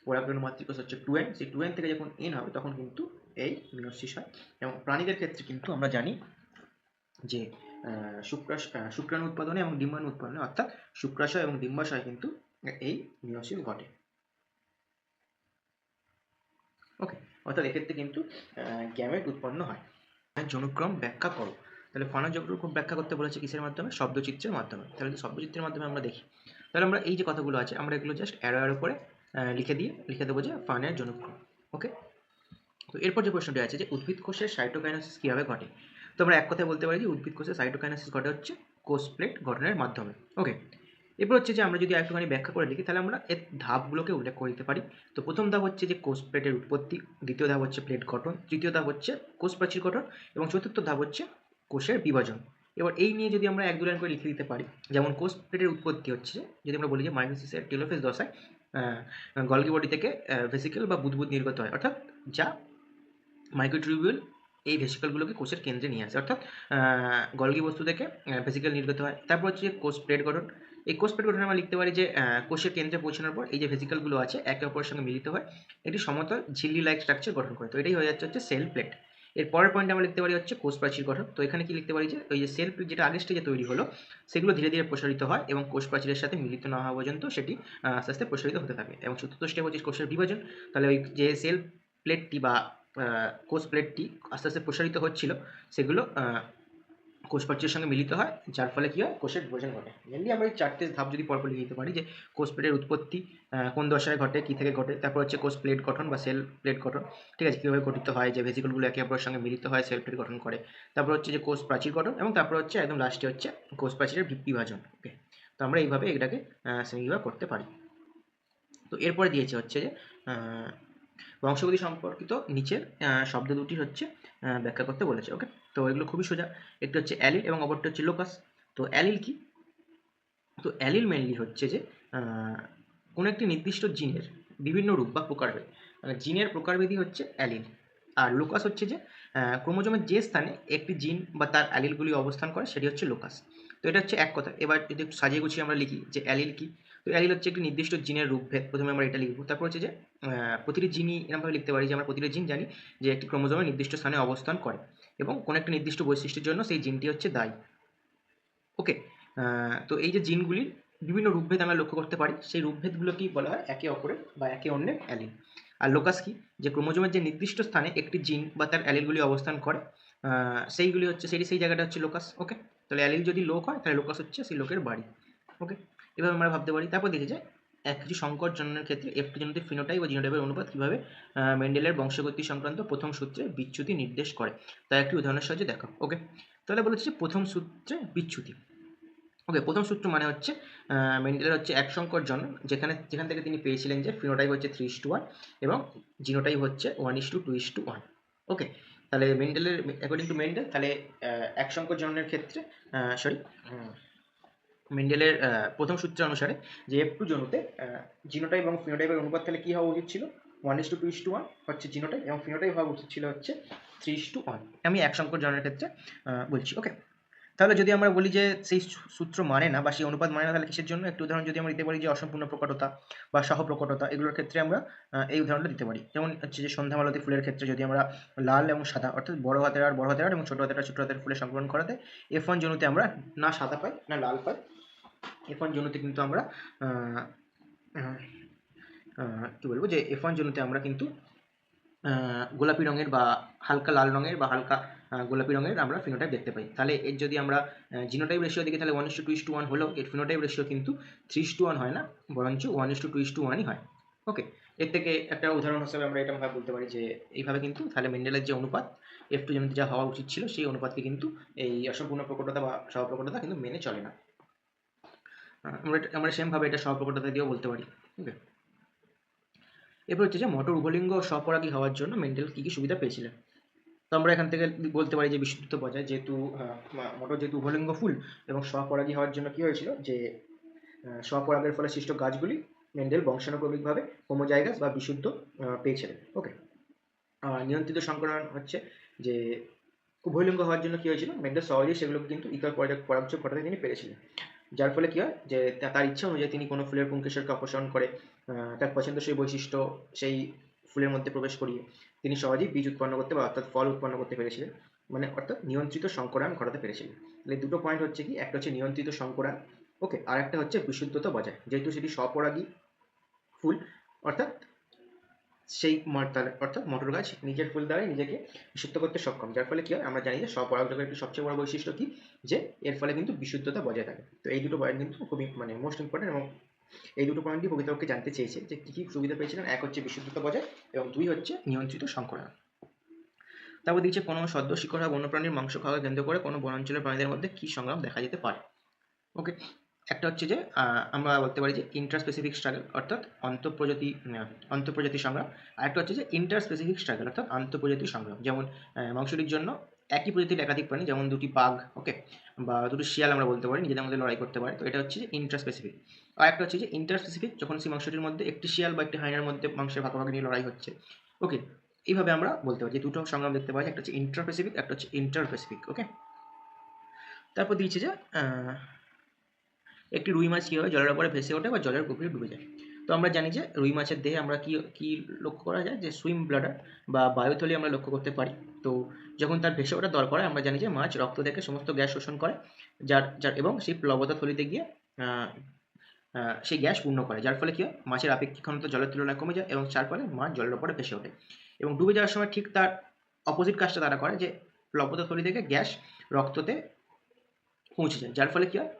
পরাগরেণু মাতৃকোষ হচ্ছে টুয়েন, সেই টুয়েন থেকে যখন এন হবে তখন কিন্তু এই মিয়োসিস হয়। এবং প্রাণীদের ক্ষেত্রে কিন্তু আমরা জানি যে শুক্রাণু উৎপাদনে এবং ডিম্বাণু উৎপাদনে, অর্থাৎ শুক্রাশয় এবং ডিম্বাশয় কিন্তু এই মিয়োসিস ঘটে, ওকে? অর্থাৎ এক্ষেত্রে কিন্তু গ্যামেট উৎপন্ন হয়। জনুক্রম ব্যাখ্যা করো। তাহলে ফানার জনুক্রম ব্যাখ্যা করতে বলেছে কিসের মাধ্যমে? শব্দচিত্রের মাধ্যমে। তাহলে যদি শব্দচিত্রের মাধ্যমে আমরা দেখি, তাহলে আমরা এই যে কথাগুলো আছে আমরা এগুলো জাস্ট অ্যারো করে লিখে দেবো যে ফানের জনুক্রম, ওকে? তো এরপর যে প্রশ্নটি আছে যে উদ্ভিদ কোষের সাইটোকাইনেসিস কীভাবে ঘটে, তো আমরা এক কথায় বলতে পারি যে উদ্ভিদ কোষের সাইটোকাইনেসিস ঘটে হচ্ছে কোষ প্লেট গঠনের মাধ্যমে, ওকে? এরপর হচ্ছে যে আমরা যদি একটুখানি ব্যাখ্যা করে লিখি তাহলে আমরা এর ধাপগুলোকে উল্লেখ করে দিতে পারি। তো প্রথম ধাপ হচ্ছে যে কোষ প্লেটের উৎপত্তি, দ্বিতীয় ধাপ হচ্ছে প্লেট গঠন, তৃতীয় ধাপ হচ্ছে কোষ প্রাচীর গঠন এবং চতুর্থ ধাপ হচ্ছে কোষের বিভাজন। এবার এই নিয়ে যদি আমরা এক দু লাইন করে লিখে দিতে পারি, যেমন কোষ প্লেটের উৎপত্তি হচ্ছে যদি আমরা বলি যে মাইটোসিসের টেলোফেজ দশায় গলগি বডি থেকে ভেসিকেল বা বুদবুদ নির্গত হয়, অর্থাৎ যা মাইক্রোটিউবিউল এই ভেসিকলগুলোকে কোষের কেন্দ্রে নিয়ে আসে, অর্থাৎ গলগি বস্তু থেকে ভেসিকল নির্গত হয়। তারপর হচ্ছে কোষ প্লেট গঠন, এই কোষ প্লেট গঠনে আমরা লিখতে পারি যে কোষের কেন্দ্রে পৌঁছানোর পর এই যে ভেসিকলগুলো আছে একে অপরের সঙ্গে মিলিত হয় একটি সমতল ঝিল্লি লাইক স্ট্রাকচার গঠন করে, তো এটাই হয়ে যাচ্ছে হচ্ছে সেল প্লেট। এর পরের পয়েন্টে আমরা লিখতে পারি হচ্ছে কোষ প্রাচীর গঠন, তো এখানে কি লিখতে পারি যে ওই যে সেল প্লেট যেটা আগের স্টেজে তৈরি হলো সেগুলো ধীরে ধীরে প্রসারিত হয় এবং কোষ প্রাচীরের সাথে মিলিত না হওয়া পর্যন্ত সেটি আস্তে আস্তে প্রসারিত হতে থাকে। এবং চতুর্থ স্টেপ হচ্ছে কোষের বিভাজন, তাহলে ওই যে সেল প্লেটটি বা কোষ প্লেটটি আস্তে আস্তে প্রসারিত হচ্ছিল সেগুলো কোষ প্রাচীরের সঙ্গে মিলিত হয়, যার ফলে কী হয় কোষের বিভাজন ঘটে। মেনলি আমরা এই চারটে ধাপ যদি পরপর লিখে দিতে পারি যে কোষ প্লেটের উৎপত্তি কোন দশায় ঘটে, কী থেকে ঘটে, তারপর হচ্ছে কোষ প্লেট গঠন বা সেল প্লেট গঠন, ঠিক আছে, কীভাবে গঠিত হয় যে ভেসিকলগুলো একে অপরের সঙ্গে মিলিত হয় সেল প্লেট গঠন করে, তারপর হচ্ছে যে কোষ প্রাচীর গঠন এবং তারপর হচ্ছে একদম লাস্টে হচ্ছে কোষ প্রাচীরের বিভাজন, ওকে? তো আমরা এইভাবে এটাকে শ্রেণীবিভাগ করতে পারি। তো এরপরে দিয়েছে হচ্ছে যে বংশগতি সম্পর্কিত নিচের শব্দ দুটির হচ্ছে ব্যাখ্যা করতে বলেছে, ওকে? তো এগুলো খুবই সোজা, একটি হচ্ছে অ্যালিল এবং অপরটি হচ্ছে লোকাস। তো অ্যালিল কি? তো অ্যালিল মেনলি হচ্ছে যে কোনো একটি নির্দিষ্ট জিনের বিভিন্ন রূপ বা প্রকারভেদ, মানে জিনের প্রকারভেদই হচ্ছে অ্যালিল। আর লোকাস হচ্ছে যে ক্রোমোজোমের যে স্থানে একটি জিন বা তার অ্যালিলগুলি অবস্থান করে সেটি হচ্ছে লোকাস। তো এটা হচ্ছে এক কথা। এবার যদি একটু সাজিয়ে গুছিয়ে আমরা লিখি যে অ্যালিল কি, তো অ্যালিল হচ্ছে একটি নির্দিষ্ট জিনের রূপভেদ, প্রথমে আমরা এটা লিখবো। তারপর হচ্ছে যে প্রতিটি জিনই এরকমভাবে লিখতে পারি যে আমরা প্রতিটি জিন জানি যে একটি ক্রোমোজোমের নির্দিষ্ট স্থানে অবস্থান করে এবং কোনো একটা নির্দিষ্ট বৈশিষ্ট্যের জন্য সেই জিনটি হচ্ছে দায়ী, ওকে, তো এই যে জিনগুলির বিভিন্ন রূপভেদ আমরা লক্ষ্য করতে পারি, সেই রূপভেদগুলোকেই বলা হয় একে অপরের বা একে অন্যের অ্যালিল। আর লোকাস কি, যে ক্রোমোজোমের যে নির্দিষ্ট স্থানে একটি জিন বা তার অ্যালিলগুলি অবস্থান করে, সেইগুলি হচ্ছে সেই জায়গাটা হচ্ছে লোকাস। ওকে, তাহলে অ্যালিল যদি লোক হয় তাহলে লোকাস হচ্ছে সেই লোকের বাড়ি। ওকে, এভাবে আমরা ভাবতে পারি। তারপর দেখে যায় কিছু সংকর জন্মের ক্ষেত্রে একটি জনিত ফিনোটাইপ বা জিনোটাইপের অনুপাত কীভাবে মেন্ডেলের বংশগতি সংক্রান্ত প্রথম সূত্রে বিচ্যুতি নির্দেশ করে, তার একটি উদাহরণের সাহায্যে দেখো। ওকে, তাহলে বলেছে যে প্রথম সূত্রে বিচ্যুতি। ওকে, প্রথম সূত্র মানে হচ্ছে মেন্ডেলের হচ্ছে এক সংকর জন্ম, যেখান থেকে তিনি পেয়েছিলেন যে ফিনোটাইপ হচ্ছে 3:1 এবং জিনোটাইপ হচ্ছে 1:2:1। ওকে, তাহলে মেন্ডেলের অ্যাকর্ডিং টু মেন্ডেল, তাহলে এক সংকর জন্মের ক্ষেত্রে মেন্ডেলের প্রথম সূত্র অনুসারে যে F2 জনুতে জিনোটাইপ এবং ফিনোটাইপের অনুপাত তাহলে কী হওয়া উচিত ছিল, 1:2:1 হচ্ছে জিনোটাইপ এবং ফিনোটাইপ হওয়া উচিত ছিল হচ্ছে 3:1। আমি এক সংকর জন্মের ক্ষেত্রে বলছি। ওকে, তাহলে যদি আমরা বলি যে সেই সূত্র মানে না বা সেই অনুপাত মানে না, তাহলে কিসের জন্য? একটি উদাহরণ যদি আমরা দিতে পারি যে অসম্পূর্ণ প্রকটতা বা সহপ্রকটতা, এগুলোর ক্ষেত্রে আমরা এই উদাহরণটা দিতে পারি। যেমন হচ্ছে যে সন্ধ্যামালতী ফুলের ক্ষেত্রে যদি আমরা লাল এবং সাদা অর্থাৎ বড় হাতের আর এবং ছোট হাতের ফুলের সংকলন করাতে F1 জনুতে আমরা না সাদা পাই না লাল পাই। F1 জনুতে কিন্তু আমরা কী বলবো, যে F1 জনুতে আমরা কিন্তু গোলাপি রঙের বা হালকা লাল রঙের বা হালকা গোলাপি রঙের আমরা ফিনোটাইপ দেখতে পাই। তাহলে এর যদি আমরা জিনোটাইপ রেশিও দেখি তাহলে 1:2:1 হলেও এর ফিনোটাইপ রেশিও কিন্তু 3:1 হয় না, বরঞ্চ 1:2:1ই হয়। ওকে, এর থেকে একটা উদাহরণ হিসেবে আমরা এটা ভাবে বলতে পারি যে এইভাবে কিন্তু তাহলে মেন্ডেলের যে অনুপাত F2 জনিতে যা হওয়া উচিত ছিল সেই অনুপাতকে কিন্তু এই অসম্পূর্ণ প্রকটতা বা সহপ্রকটতা কিন্তু মেনে চলে না। আমরা সেমভাবে এটা সহপ্রকটতা দিয়েও বলতে পারি। ওকে, এরপর হচ্ছে যে মটর উভলিঙ্গ ও স্বপরাগী হওয়ার জন্য মেন্ডেল কী কী সুবিধা পেয়েছিলেন। তো আমরা এখান থেকে বলতে পারি যে বিশুদ্ধত্ব বজায়, যেহেতু মটর যেহেতু উভলিঙ্গ ফুল এবং স্বপরাগী হওয়ার জন্য কী হয়েছিল, যে স্বপরাগের ফলে সৃষ্ট গাছগুলি মেন্ডেল বংশানুক্রমিকভাবে হোমোজাইগাস বা বিশুদ্ধ পেয়েছিলেন। ওকে, নিয়ন্ত্রিত সংকরণ হচ্ছে যে উভয়লিঙ্গ হওয়ার জন্য কী হয়েছিল, মেন্ডেল সহজেই সেগুলোকে কিন্তু ইতর পরাগযোগ ঘটাতে তিনি পেরেছিলেন, যার ফলে কী হয় যে তার ইচ্ছা অনুযায়ী তিনি কোনো ফুলের পুংকেশরকে অপসারণ করে তার পছন্দসই বৈশিষ্ট্য সেই ফুলের মধ্যে প্রবেশ করিয়ে তিনি সহজেই বীজ উৎপন্ন করতে বা অর্থাৎ ফল উৎপন্ন করতে পেরেছিলেন, মানে অর্থাৎ নিয়ন্ত্রিত সংকরায়ন ঘটাতে পেরেছিলেন। তাহলে দুটো পয়েন্ট হচ্ছে কি, একটা হচ্ছে নিয়ন্ত্রিত সংকরায়ন, ওকে, আর একটা হচ্ছে বিশুদ্ধতা বজায়, যেহেতু সেটি স্বপরাগী ফুল, অর্থাৎ সেই অর্থাৎ মটর গাছ নিজের ফুল দ্বারাই নিজেকে বিশুদ্ধ করতে সক্ষম, যার ফলে কী হয়, আমরা জানি যে স্বপরাগযোগের একটি সবচেয়ে বড় বৈশিষ্ট্য কি, যে এর ফলে কিন্তু বিশুদ্ধতা বজায় থাকে। তো এই দুটো পয়েন্ট কিন্তু খুবই মোস্ট ইম্পর্টেন্ট, এবং এই দুটো পয়েন্টই প্রকৃতপক্ষে জানতে চেয়েছে যে কী কী সুবিধা পেয়েছিলেন। এক হচ্ছে বিশুদ্ধতা বজায় এবং দুই হচ্ছে নিয়ন্ত্রিত সংকরায়ন। তারপর দিচ্ছে কোনো সদ্য শিকড় হওয়া বন্যপ্রাণীর মাংস খাওয়া কেন্দ্র করে কোনো বনাঞ্চলের প্রাণীদের মধ্যে কী সংগ্রাম দেখা যেতে পারে। ওকে, একটা হচ্ছে যে আমরা বলতে পারি যে ইন্টারস্পেসিফিক স্ট্রাগল অর্থাৎ অন্তঃপ্রজাতি সংগ্রাম, আর একটা হচ্ছে যে ইন্টারস্পেসিফিক স্ট্রাগল অর্থাৎ আন্তঃপ্রজাতি সংগ্রাম। যেমন মাংসটির জন্য একই প্রজাতির একাধিক প্রাণী, যেমন দুটি বাঘ, ওকে, বা দুটো শিয়াল আমরা বলতে পারি, নিজেদের মধ্যে লড়াই করতে পারে। তো এটা হচ্ছে যে ইন্টারস্পেসিফিক। আর একটা হচ্ছে যে ইন্টারস্পেসিফিক, যখন সেই মাংসটির মধ্যে একটি শিয়াল বা একটি হাইনার মধ্যে মাংসের ভাগাভাগি নিয়ে লড়াই হচ্ছে। ওকে, এইভাবে আমরা বলতে পারি যে দুটো সংগ্রাম দেখতে পাই, একটা হচ্ছে ইন্টারস্পেসিফিক, একটা হচ্ছে ইন্টারপ্যাসিফিক। ওকে, তারপর দিয়েছে যে একটি রুই মাছ কীভাবে জলের ওপরে ভেসে ওঠে বা জলের গভীরে ডুবে যায়। তো আমরা জানি যে রুই মাছের দেহে আমরা কি লক্ষ্য করা যায়, যে সুইম ব্লাডার বা বায়ুথলি আমরা লক্ষ্য করতে পারি। তো যখন তার ভেসে ওঠার দরকার হয়, আমরা জানি যে মাছ রক্ত থেকে সমস্ত গ্যাস শোষণ করে, যার এবং সেই প্লবতা থলিতে গিয়ে সেই গ্যাস পূর্ণ করে, যার ফলে কী হয়, মাছের আপেক্ষিক ঘনত্ব জলের তুলনায় কমে যায় এবং যার ফলে মাছ জলের ওপরে ভেসে ওঠে। এবং ডুবে যাওয়ার সময় ঠিক তার অপোজিট কাজটা তারা করে, যে প্লবতা থলি থেকে গ্যাস রক্ততে পৌঁছে যায়, যার ফলে কী হয়,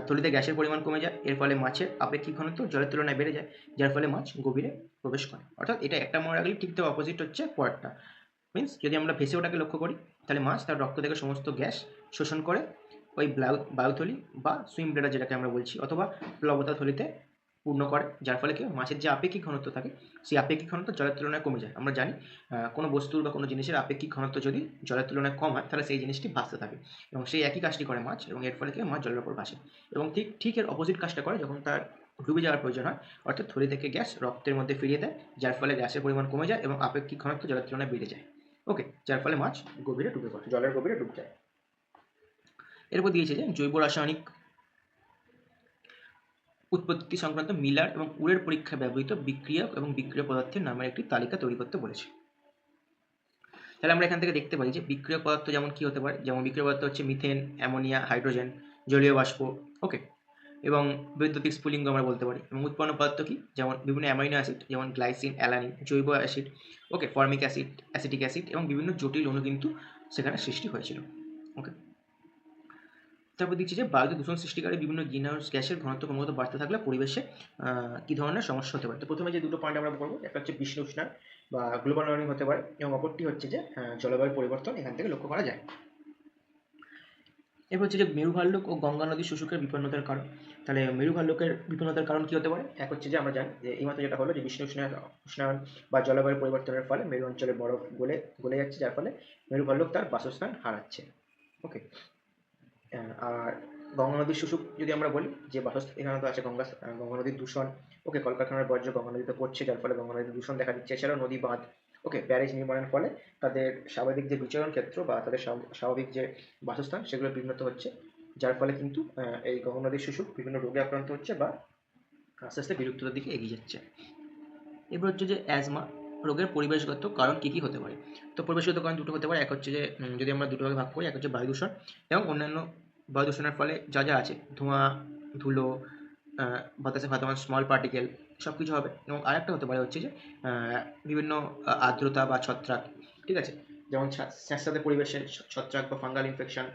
থলিতে গ্যাসের পরিমাণ কমে যায়, এর ফলে মাছের আপেক্ষিক ঘনত্ব জলের তুলনায় বেড়ে যায়, যার ফলে মাছ গভীরে প্রবেশ করে। অর্থাৎ এটা একটা মনে রাখলে ঠিক তার অপোজিট হচ্ছে পরেরটা। মিন্স যদি আমরা ভেসে ওটাকে লক্ষ্য করি, তাহলে মাছ তার রক্ত থেকে সমস্ত গ্যাস শোষণ করে ওই বায়ুথলি বা সুইম ব্লাডার যেটাকে আমরা বলছি, অথবা প্লবতা থলিতে পূর্ণ করে, যার ফলে কি মাছের যে আপেক্ষিক ঘনত্ব থাকে সেই আপেক্ষিক ঘনত্ব জলের তুলনায় কমে যায়। আমরা জানি কোনো বস্তুর বা কোনো জিনিসের আপেক্ষিক ঘনত্ব যদি জলের তুলনায় কম হয়, তাহলে সেই জিনিসটি ভাসতে থাকে, এবং সেই একই কাজটি করে মাছ, এবং এর ফলে কি মাছ জলের উপর ভাসে। এবং ঠিক এর অপোজিট কাজটা করে যখন তার ডুবে যাওয়ার প্রয়োজন হয়, অর্থাৎ থলি থেকে গ্যাস রক্তের মধ্যে ফিরিয়ে দেয়, যার ফলে গ্যাসের পরিমাণ কমে যায় এবং আপেক্ষিক ঘনত্ব জলের তুলনায় বেড়ে যায়। ওকে, যার ফলে মাছ গভীরে ডুবে পড়ে, জলের গভীরে ডুবে যায়। এরপর দিয়েছে যে জৈব রাসায়নিক উৎপত্তি সংক্রান্ত মিলার এবং উরের পরীক্ষায় ব্যবহৃত বিক্রিয়ক এবং বিক্রিয় পদার্থের নামের একটি তালিকা তৈরি করতে বলেছে। তাহলে আমরা এখান থেকে দেখতে পারি যে বিক্রিয়ক পদার্থ যেমন কি হতে পারে, যেমন বিক্রিয় পদার্থ হচ্ছে মিথেন, অ্যামোনিয়া, হাইড্রোজেন, জলীয় বাষ্প, ওকে, এবং বৈদ্যুতিক স্ফুলিঙ্গ আমরা বলতে পারি। এবং উৎপন্ন পদার্থ কি, যেমন বিভিন্ন অ্যামাইনো অ্যাসিড, যেমন গ্লাইসিন, অ্যালানিন, জৈব অ্যাসিড, ওকে, ফর্মিক অ্যাসিড, অ্যাসিটিক অ্যাসিড এবং বিভিন্ন জটিল অণু কিন্তু সেখানে সৃষ্টি হয়েছিল। ওকে, তারপর দেখছি যে বায়ুতে দূষণ সৃষ্টিকারী বিভিন্ন গ্রিনহাউস গ্যাসের ঘনত্ব ক্রমাগত বাড়তে থাকলে পরিবেশে কী ধরনের সমস্যা হতে পারে। তো প্রথমে যে দুটো পয়েন্ট আমরা বলবো, একটা হচ্ছে বিশ্ব উষ্ণায়ন বা গ্লোবাল ওয়ার্মিং হতে পারে, এবং অপরটি হচ্ছে যে জলবায়ু পরিবর্তন এখান থেকে লক্ষ্য করা যায়। এরপর হচ্ছে যে মেরু ভাল্লুক ও গঙ্গা নদী শুশুকের বিপন্নতার কারণ। তাহলে মেরু ভাল্লুকের বিপন্নতার কারণ কী হতে পারে? এক হচ্ছে যে আমরা জানি যে এইমাত্র যেটা হলো যে বিশ্ব উষ্ণায়ন বা জলবায়ু পরিবর্তনের ফলে মেরু অঞ্চলে বরফ গলে যাচ্ছে, যার ফলে মেরু ভাল্লুক তার বাসস্থান হারাচ্ছে। ওকে, আর গঙ্গা নদীর শুশুক যদি আমরা বলি, যে বাসস্থান এখানে তো আছে গঙ্গা নদীর দূষণ, ওকে, কলকারখানার বর্জ্য গঙ্গা নদীতে পড়ছে, যার ফলে গঙ্গা নদীতে দূষণ দেখা দিচ্ছে। এছাড়াও নদী বাঁধ, ওকে, ব্যারেজ নির্মাণের ফলে তাদের স্বাভাবিক যে বিচরণ ক্ষেত্র বা তাদের স্বাভাবিক যে বাসস্থান সেগুলো বিঘ্নিত হচ্ছে, যার ফলে কিন্তু এই গঙ্গা নদীর শুশুক বিভিন্ন রোগে আক্রান্ত হচ্ছে বা আস্তে আস্তে বিলুপ্ততার দিকে এগিয়ে যাচ্ছে। এবার হচ্ছে যে অ্যাজমা রোগের পরিবেশগত কারণ কী কী হতে পারে। তো পরিবেশগত কারণ দুটো হতে পারে, এক হচ্ছে যে যদি আমরা দুটো ভাগে ভাগ করি, এক হচ্ছে বায়ু দূষণ এবং অন্যান্য বায়ু দূষণের ফলে যা যা আছে, ধোঁয়া, ধুলো, বাতাসে ভাসমান স্মল পার্টিকেল, সব কিছু হবে। এবং আরেকটা হতে পারে হচ্ছে যে বিভিন্ন আর্দ্রতা বা ছত্রাক, ঠিক আছে, যেমন স্যাঁতস্যাঁতে পরিবেশের ছত্রাক বা ফাঙ্গাল ইনফেকশন,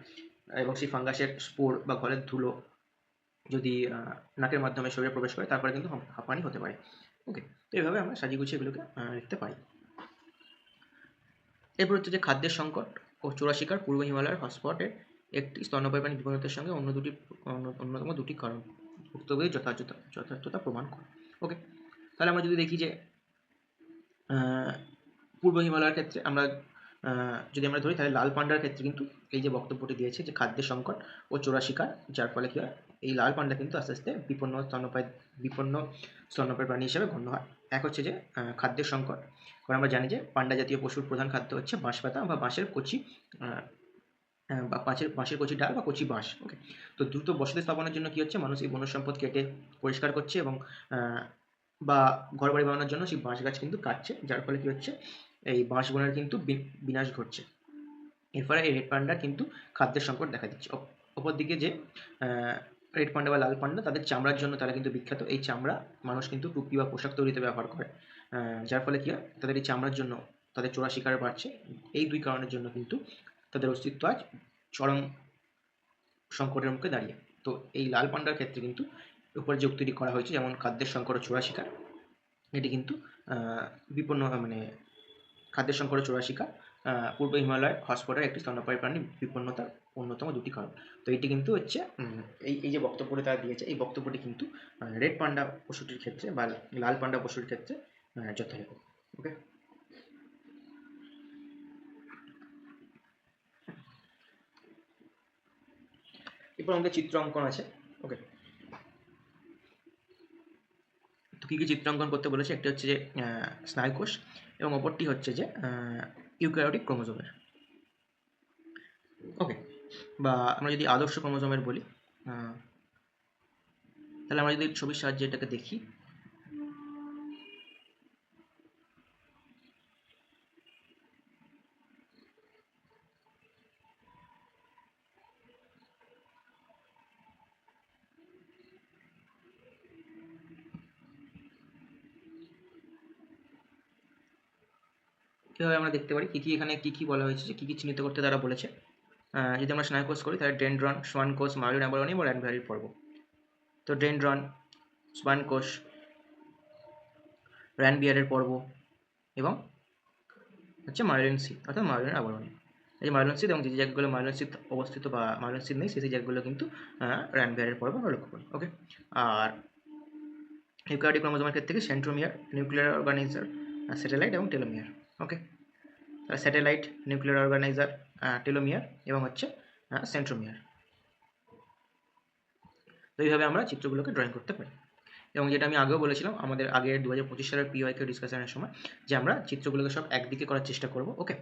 এবং সেই ফাঙ্গাসের স্পোর বা ঘরের ধুলো যদি নাকের মাধ্যমে শরীরে প্রবেশ করে, তারপরে কিন্তু হাঁপানি হতে পারে। ওকে, তো এইভাবে আমরা সাজিয়ে গুছিয়ে এগুলোকে লিখতে পারি। এরপর হচ্ছে যে খাদ্যের সংকট ও চোরাশিকার পূর্ব হিমালয়ের হটস্পটের একটি স্তন্যপায়ী প্রাণী বিপন্নতার সঙ্গে অন্যতম দুটি কারণ উক্তগুলির যথার্থতা প্রমাণ করে। ওকে, তাহলে আমরা যদি দেখি যে পূর্ব হিমালয়ের ক্ষেত্রে আমরা যদি আমরা ধরি, তাহলে লাল পান্ডার ক্ষেত্রে কিন্তু এই যে বক্তব্যটি দিয়েছে যে খাদ্যের সংকট ও চোরাশিকার, যার ফলে কী হয়, এই লাল পান্ডা কিন্তু আস্তে আস্তে বিপন্ন স্তন্যপায়ী প্রাণী হিসেবে গণ্য হয়। এক হচ্ছে যে খাদ্যের সংকট, কারণ আমরা জানি যে পান্ডা জাতীয় পশুর প্রধান খাদ্য হচ্ছে বাঁশ পাতা বা বাঁশের কচি বা বাঁশের কচি ডাল বা কচি বাঁশ। ওকে, তো দ্রুত বসতি স্থাপনের জন্য কী হচ্ছে, মানুষ এই বনজ সম্পদ কেটে পরিষ্কার করছে এবং বা ঘরবাড়ি বানানোর জন্য সেই বাঁশ গাছ কিন্তু কাটছে, যার ফলে কী হচ্ছে, এই বাঁশ বনের কিন্তু বিনাশ ঘটছে। এর ফলে এই রেড পান্ডার কিন্তু খাদ্যের সংকট দেখা দিচ্ছে। অপরদিকে যে রেড পান্ডা বা লাল পান্ডা, তাদের চামড়ার জন্য তারা কিন্তু বিখ্যাত। এই চামড়া মানুষ কিন্তু টুপি বা পোশাক তৈরিতে ব্যবহার করে, যার ফলে কী হয়, তাদের এই চামড়ার জন্য তাদের চোরা শিকার বাড়ছে। এই দুই কারণের জন্য কিন্তু তাদের অস্তিত্ব আজ চরম সংকটের মুখে দাঁড়িয়ে। তো এই লাল পান্ডার ক্ষেত্রে কিন্তু উপরে যে উক্তিটি করা হয়েছে, যেমন খাদ্যের সংকট ও চোরা শিকার, এটি কিন্তু বিপন্ন মানে খাদ্যের সংকট ও চোরা শিকার পূর্ব হিমালয়ের হটস্পটের একটি স্তন্যপায়ী প্রাণী বিপন্নতার অন্যতম দুটি কারণ। তো এটি কিন্তু হচ্ছে এই যে বক্তব্যটি তারা দিয়েছে, এই বক্তব্যটি কিন্তু রেড পান্ডা পশুটির ক্ষেত্রে বা লাল পান্ডা পশুটির ক্ষেত্রে যথাযথ। ওকে, এরপর আমাদের চিত্র অঙ্কন আছে। ওকে, তো কী কী চিত্রাঙ্কন করতে বলেছে, একটি হচ্ছে যে স্নায়ুকোষ এবং অপরটি হচ্ছে যে ইউক্যারিওটিক ক্রোমোজোমের। ওকে, বা আমরা যদি আদর্শ ক্রোমোজোমের বলি, তাহলে আমরা যদি ছবির সাহায্যে এটাকে দেখি, কীভাবে আমরা দেখতে পারি এখানে কী বলা হয়েছে, যে কী চিহ্নিত করতে তারা বলেছে। যদি আমরা স্নায়ুকোষ করি, তাহলে ডেনড্রন, সোয়ান কোষ, মায়োলিন আবরণী এবং র্যানভিয়ারির পর্ব। তো ডেনড্রন, সোয়ান কোষ, র্যানভিয়ারের পর্ব এবং হচ্ছে মায়োলিন সিথ অর্থাৎ মায়োলিনের আবরণী। এই মায়োলিন সিথ এবং যে জায়গাগুলো মায়োলিন সিথ অবস্থিত বা মায়োলিন সিথ নেই, সেই জায়গাগুলো কিন্তু র্যানভিয়ারের পর্ব আমরা লক্ষ্য করি। ওকে, আর ইউক্যারিওটিক ক্রোমোজোমের ক্ষেত্রে সেন্ট্রোমিয়ার, নিউক্লিয়ার অর্গানাইজার, স্যাটেলাইট এবং টেলোমিয়ার। ওকে, স্যাটেলাইট, নিউক্লিয়ার অর্গানাইজার, টেলোমিয়ার এবং হচ্ছে সেন্ট্রোমিয়ার। তো এইভাবে আমরা চিত্রগুলোকে ড্রয়িং করতে পারি। এবং যেটা আমি আগেও বলেছিলাম আমাদের আগের 2025 সালের পিওয়াইকে ডিসকাশনের সময়, যে আমরা চিত্রগুলোকে সব একদিকে করার চেষ্টা করব। ওকে,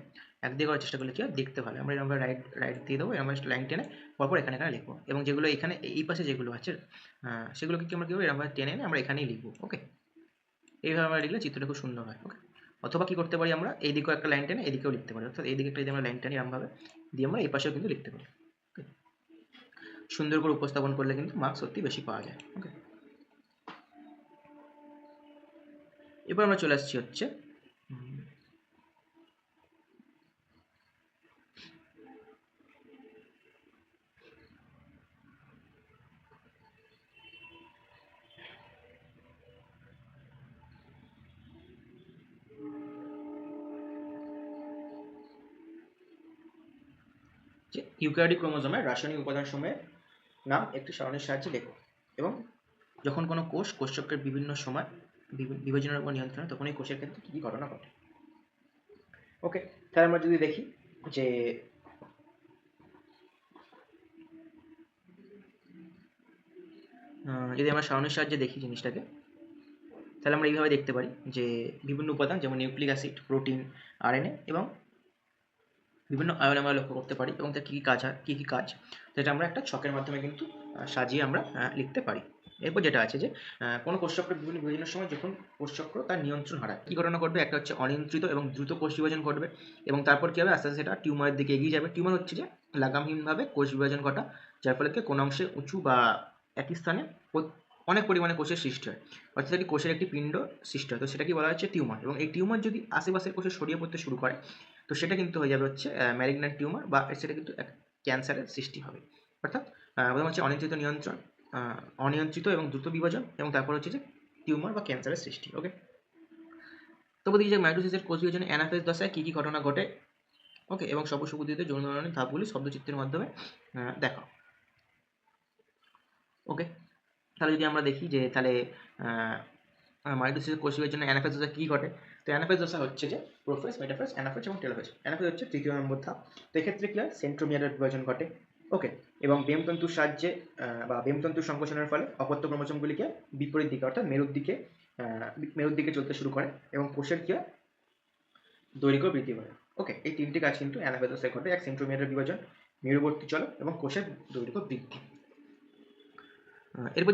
একদিকে করার চেষ্টা করলে কি হয়, দেখতে ভালো। আমরা এরকম রাইট দিয়ে দেবো, এরকম লাইন টেনে পরপর এখানে লিখবো, এবং যেগুলো এখানে এই পাশে যেগুলো আছে সেগুলোকে কি আমরা কী করবো, এরকমভাবে টেনে এনে আমরা এখানেই লিখবো। ওকে, এইভাবে আমরা লিখলে চিত্রটা খুব সুন্দর হয়। ওকে, অথবা কী করতে পারি, আমরা এইদিকেও একটা লাইন টেনে এদিকেও লিখতে পারি, অর্থাৎ এইদিকে একটা যদি আমরা লাইন টানি এরকমভাবে দিয়ে আমরা এই পাশেও কিন্তু লিখতে পারি। সুন্দর করে উপস্থাপন করলে কিন্তু মার্কস সত্যি বেশি পাওয়া যায়। ওকে, এবার আমরা চলে আসছি হচ্ছে যে ইউক্যারিওটিক ক্রোমোজোমের রাসায়নিক উপাদানসমূহের নাম একটি সারণীর সাহায্যে লেখো। এবং যখন কোনো কোষচক্রের বিভিন্ন সময় বিভাজনের উপর নিয়ন্ত্রণ, তখন এই কোষের ক্ষেত্রে কী কী ঘটনা ঘটে। ওকে, তাহলে আমরা যদি দেখি যে যদি আমরা সারণীর সাহায্যে দেখি জিনিসটাকে, তাহলে আমরা এইভাবে দেখতে পারি যে বিভিন্ন উপাদান যেমন নিউক্লিক অ্যাসিড, প্রোটিন, আরএনএ এবং বিভিন্ন আয়ন আমরা লক্ষ্য করতে পারি এবং তার কী কী কাজ হয়, কী কী কাজ, যেটা আমরা একটা ছকের মাধ্যমে কিন্তু সাজিয়ে আমরা লিখতে পারি। এরপর যেটা আছে যে কোনো কোষচক্রের বিভিন্ন বিভাজনের সময় যখন কোষচক্র তার নিয়ন্ত্রণ হারায়, কী ঘটনা ঘটবে, একটা হচ্ছে অনিয়ন্ত্রিত এবং দ্রুত কোষ বিভাজন ঘটবে এবং তারপর কী হবে, আস্তে আস্তে সেটা টিউমারের দিকে এগিয়ে যাবে। টিউমার হচ্ছে যে লাগামহীনভাবে কোষ বিভাজন ঘটা, যার ফলে কোনো অংশে উঁচু বা একই স্থানে অনেক পরিমাণে কোষের সৃষ্টি হয়, অর্থাৎ একটি কোষের একটি পিণ্ড সৃষ্টি হয়, তো সেটাকে বলা হচ্ছে টিউমার। এবং এই টিউমার যদি আশেপাশের কোষে ছড়িয়ে পড়তে শুরু করে, তো সেটা কিন্তু হয়ে যাবে হচ্ছে ম্যালিগন্যান্ট টিউমার, বা সেটা কিন্তু ক্যান্সারের সৃষ্টি হবে। অর্থাৎ প্রথম হচ্ছে অনিয়ন্ত্রিত নিয়ন্ত্রণ, অনিয়ন্ত্রিত এবং দ্রুত বিভাজন, এবং তারপর হচ্ছে যে টিউমার বা ক্যান্সারের সৃষ্টি। ওকে, তবে দেখি যে মাইটোসিসের কোষ বিভাজনে অ্যানাফেজ দশায় কী কী ঘটনা ঘটে। ওকে, এবং সবুজ-সুবুদ্ধিতে যৌন ধরনের ধাপগুলি শব্দচিত্রের মাধ্যমে দেখাও। ওকে, তাহলে যদি আমরা দেখি যে তাহলে মাইটোসিসের কোষ বিভাজনে অ্যানাফেজ দশা কী ঘটে, তো অ্যানাফেজ দশা হচ্ছে যে প্রোফেজ, মেটাফেজ, অ্যানাফেজ এবং টেলোফেজ। অ্যানাফেজ হচ্ছে তৃতীয় নম্বর ধাপ, তো এক্ষেত্রে কি হয়, সেন্ট্রোমিয়ারের বিভাজন ঘটে। ওকে, এবং বেমতন্তুর সাহায্যে বা বেমতন্তুর সংকোচনের ফলে অপত্য ক্রোমোজোমগুলিকে বিপরীত দিকে অর্থাৎ মেরুর দিকে চলতে শুরু করে এবং কোষের কি হয়, দৈর্ঘ্য বৃদ্ধি করে। ওকে, এই তিনটি কাজ কিন্তু অ্যানাফেজ দশায় ঘটে, এক সেন্ট্রোমিয়ারের বিভাজন, মেরুবর্তী চলন এবং কোষের দৈর্ঘ্য বৃদ্ধি। এরপর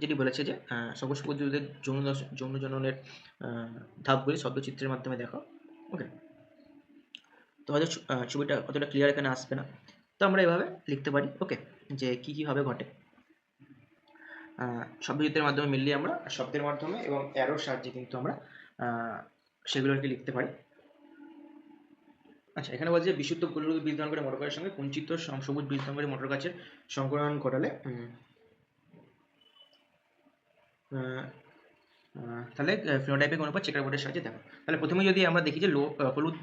যেটি বলেছে যে সবুজ-সুবুদ্ধিদের যৌন জননের ধাপগুলি শব্দচিত্রের মাধ্যমে দেখো। ওকে, তো হয়তো ছবিটা অতটা ক্লিয়ার এখানে আসবে না, তো আমরা এভাবে লিখতে পারি। ওকে, যে কী কীভাবে ঘটে, শব্দচিত্রের মাধ্যমে মিলিয়ে আমরা শব্দের মাধ্যমে এবং অ্যারোর সাহায্যে কিন্তু আমরা সেগুলোকে লিখতে পারি। আচ্ছা, এখানে বলছে বিশুদ্ধ হলুদ বীজদানকারী মোটর গাছের সঙ্গে কুঞ্চিত সবুজ বীজদানকারী মোটর গাছের সংকরণ ঘটালে তাহলে ফিনোটাইপিক অনুপাত চেকার বোর্ডের সাহায্যে দেখো। তাহলে প্রথমে যদি আমরা দেখি যে হলুদ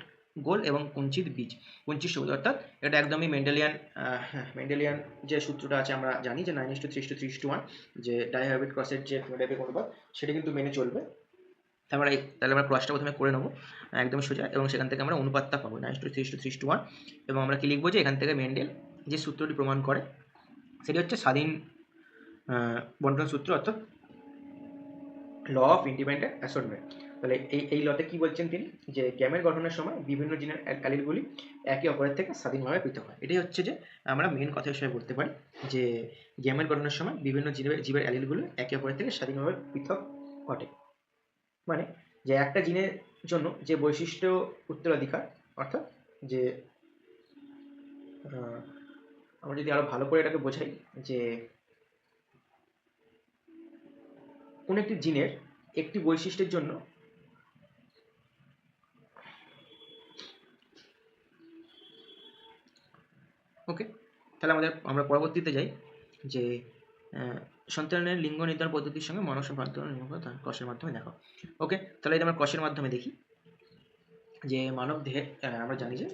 গোল এবং কুঞ্চিত বীজ, কুঞ্চিত সবুজ, অর্থাৎ এটা একদমই মেন্ডেলিয়ান যে সূত্রটা আছে আমরা জানি যে 9:3:3:1, যে ডাইহাইব্রিড ক্রসের যে ফিনোটাইপিক অনুপাত সেটা কিন্তু মেনে চলবে। তাহলে আমরা ক্রসটা প্রথমে করে নেবো একদম সোজা, এবং সেখান থেকে আমরা অনুপাতটা পাবো 9:3:3:1, এবং আমরা কি লিখবো যে এখান থেকে মেন্ডেল যে সূত্রটি প্রমাণ করে সেটি হচ্ছে স্বাধীন বন্টন সূত্র, অর্থাৎ ল অফ ইন্ডিপেন্ডেন্ট অ্যাসর্টমেন্ট। তাহলে এই লতে কি বলছেন তিনি, যে গ্যামেট গঠনের সময় বিভিন্ন জিনের অ্যালিলগুলি একে অপরের থেকে স্বাধীনভাবে পৃথক হয়। এটাই হচ্ছে যে আমরা মেন কথা হিসেবে বলতে পারি যে গ্যামেট গঠনের সময় বিভিন্ন জীবের অ্যালিলগুলো একে অপরের থেকে স্বাধীনভাবে পৃথক ঘটে। মানে যে একটা জিনের জন্য যে বৈশিষ্ট্য উত্তরাধিকার, অর্থাৎ যে আমরা যদি আরো ভালো করে এটাকে বোঝাই, যে কোন একটি জিনের একটি বৈশিষ্ট্যের জন্য ওকে, তাহলে আমরা পরবর্তীতে যাই যে সন্তানের লিঙ্গ নির্ধারণ পদ্ধতির সঙ্গে মানব সম্পর্ক কষের মাধ্যমে দেখো। ওকে, তাহলে যদি আমরা কষের মাধ্যমে দেখি যে মানব দেহে আমরা জানি যে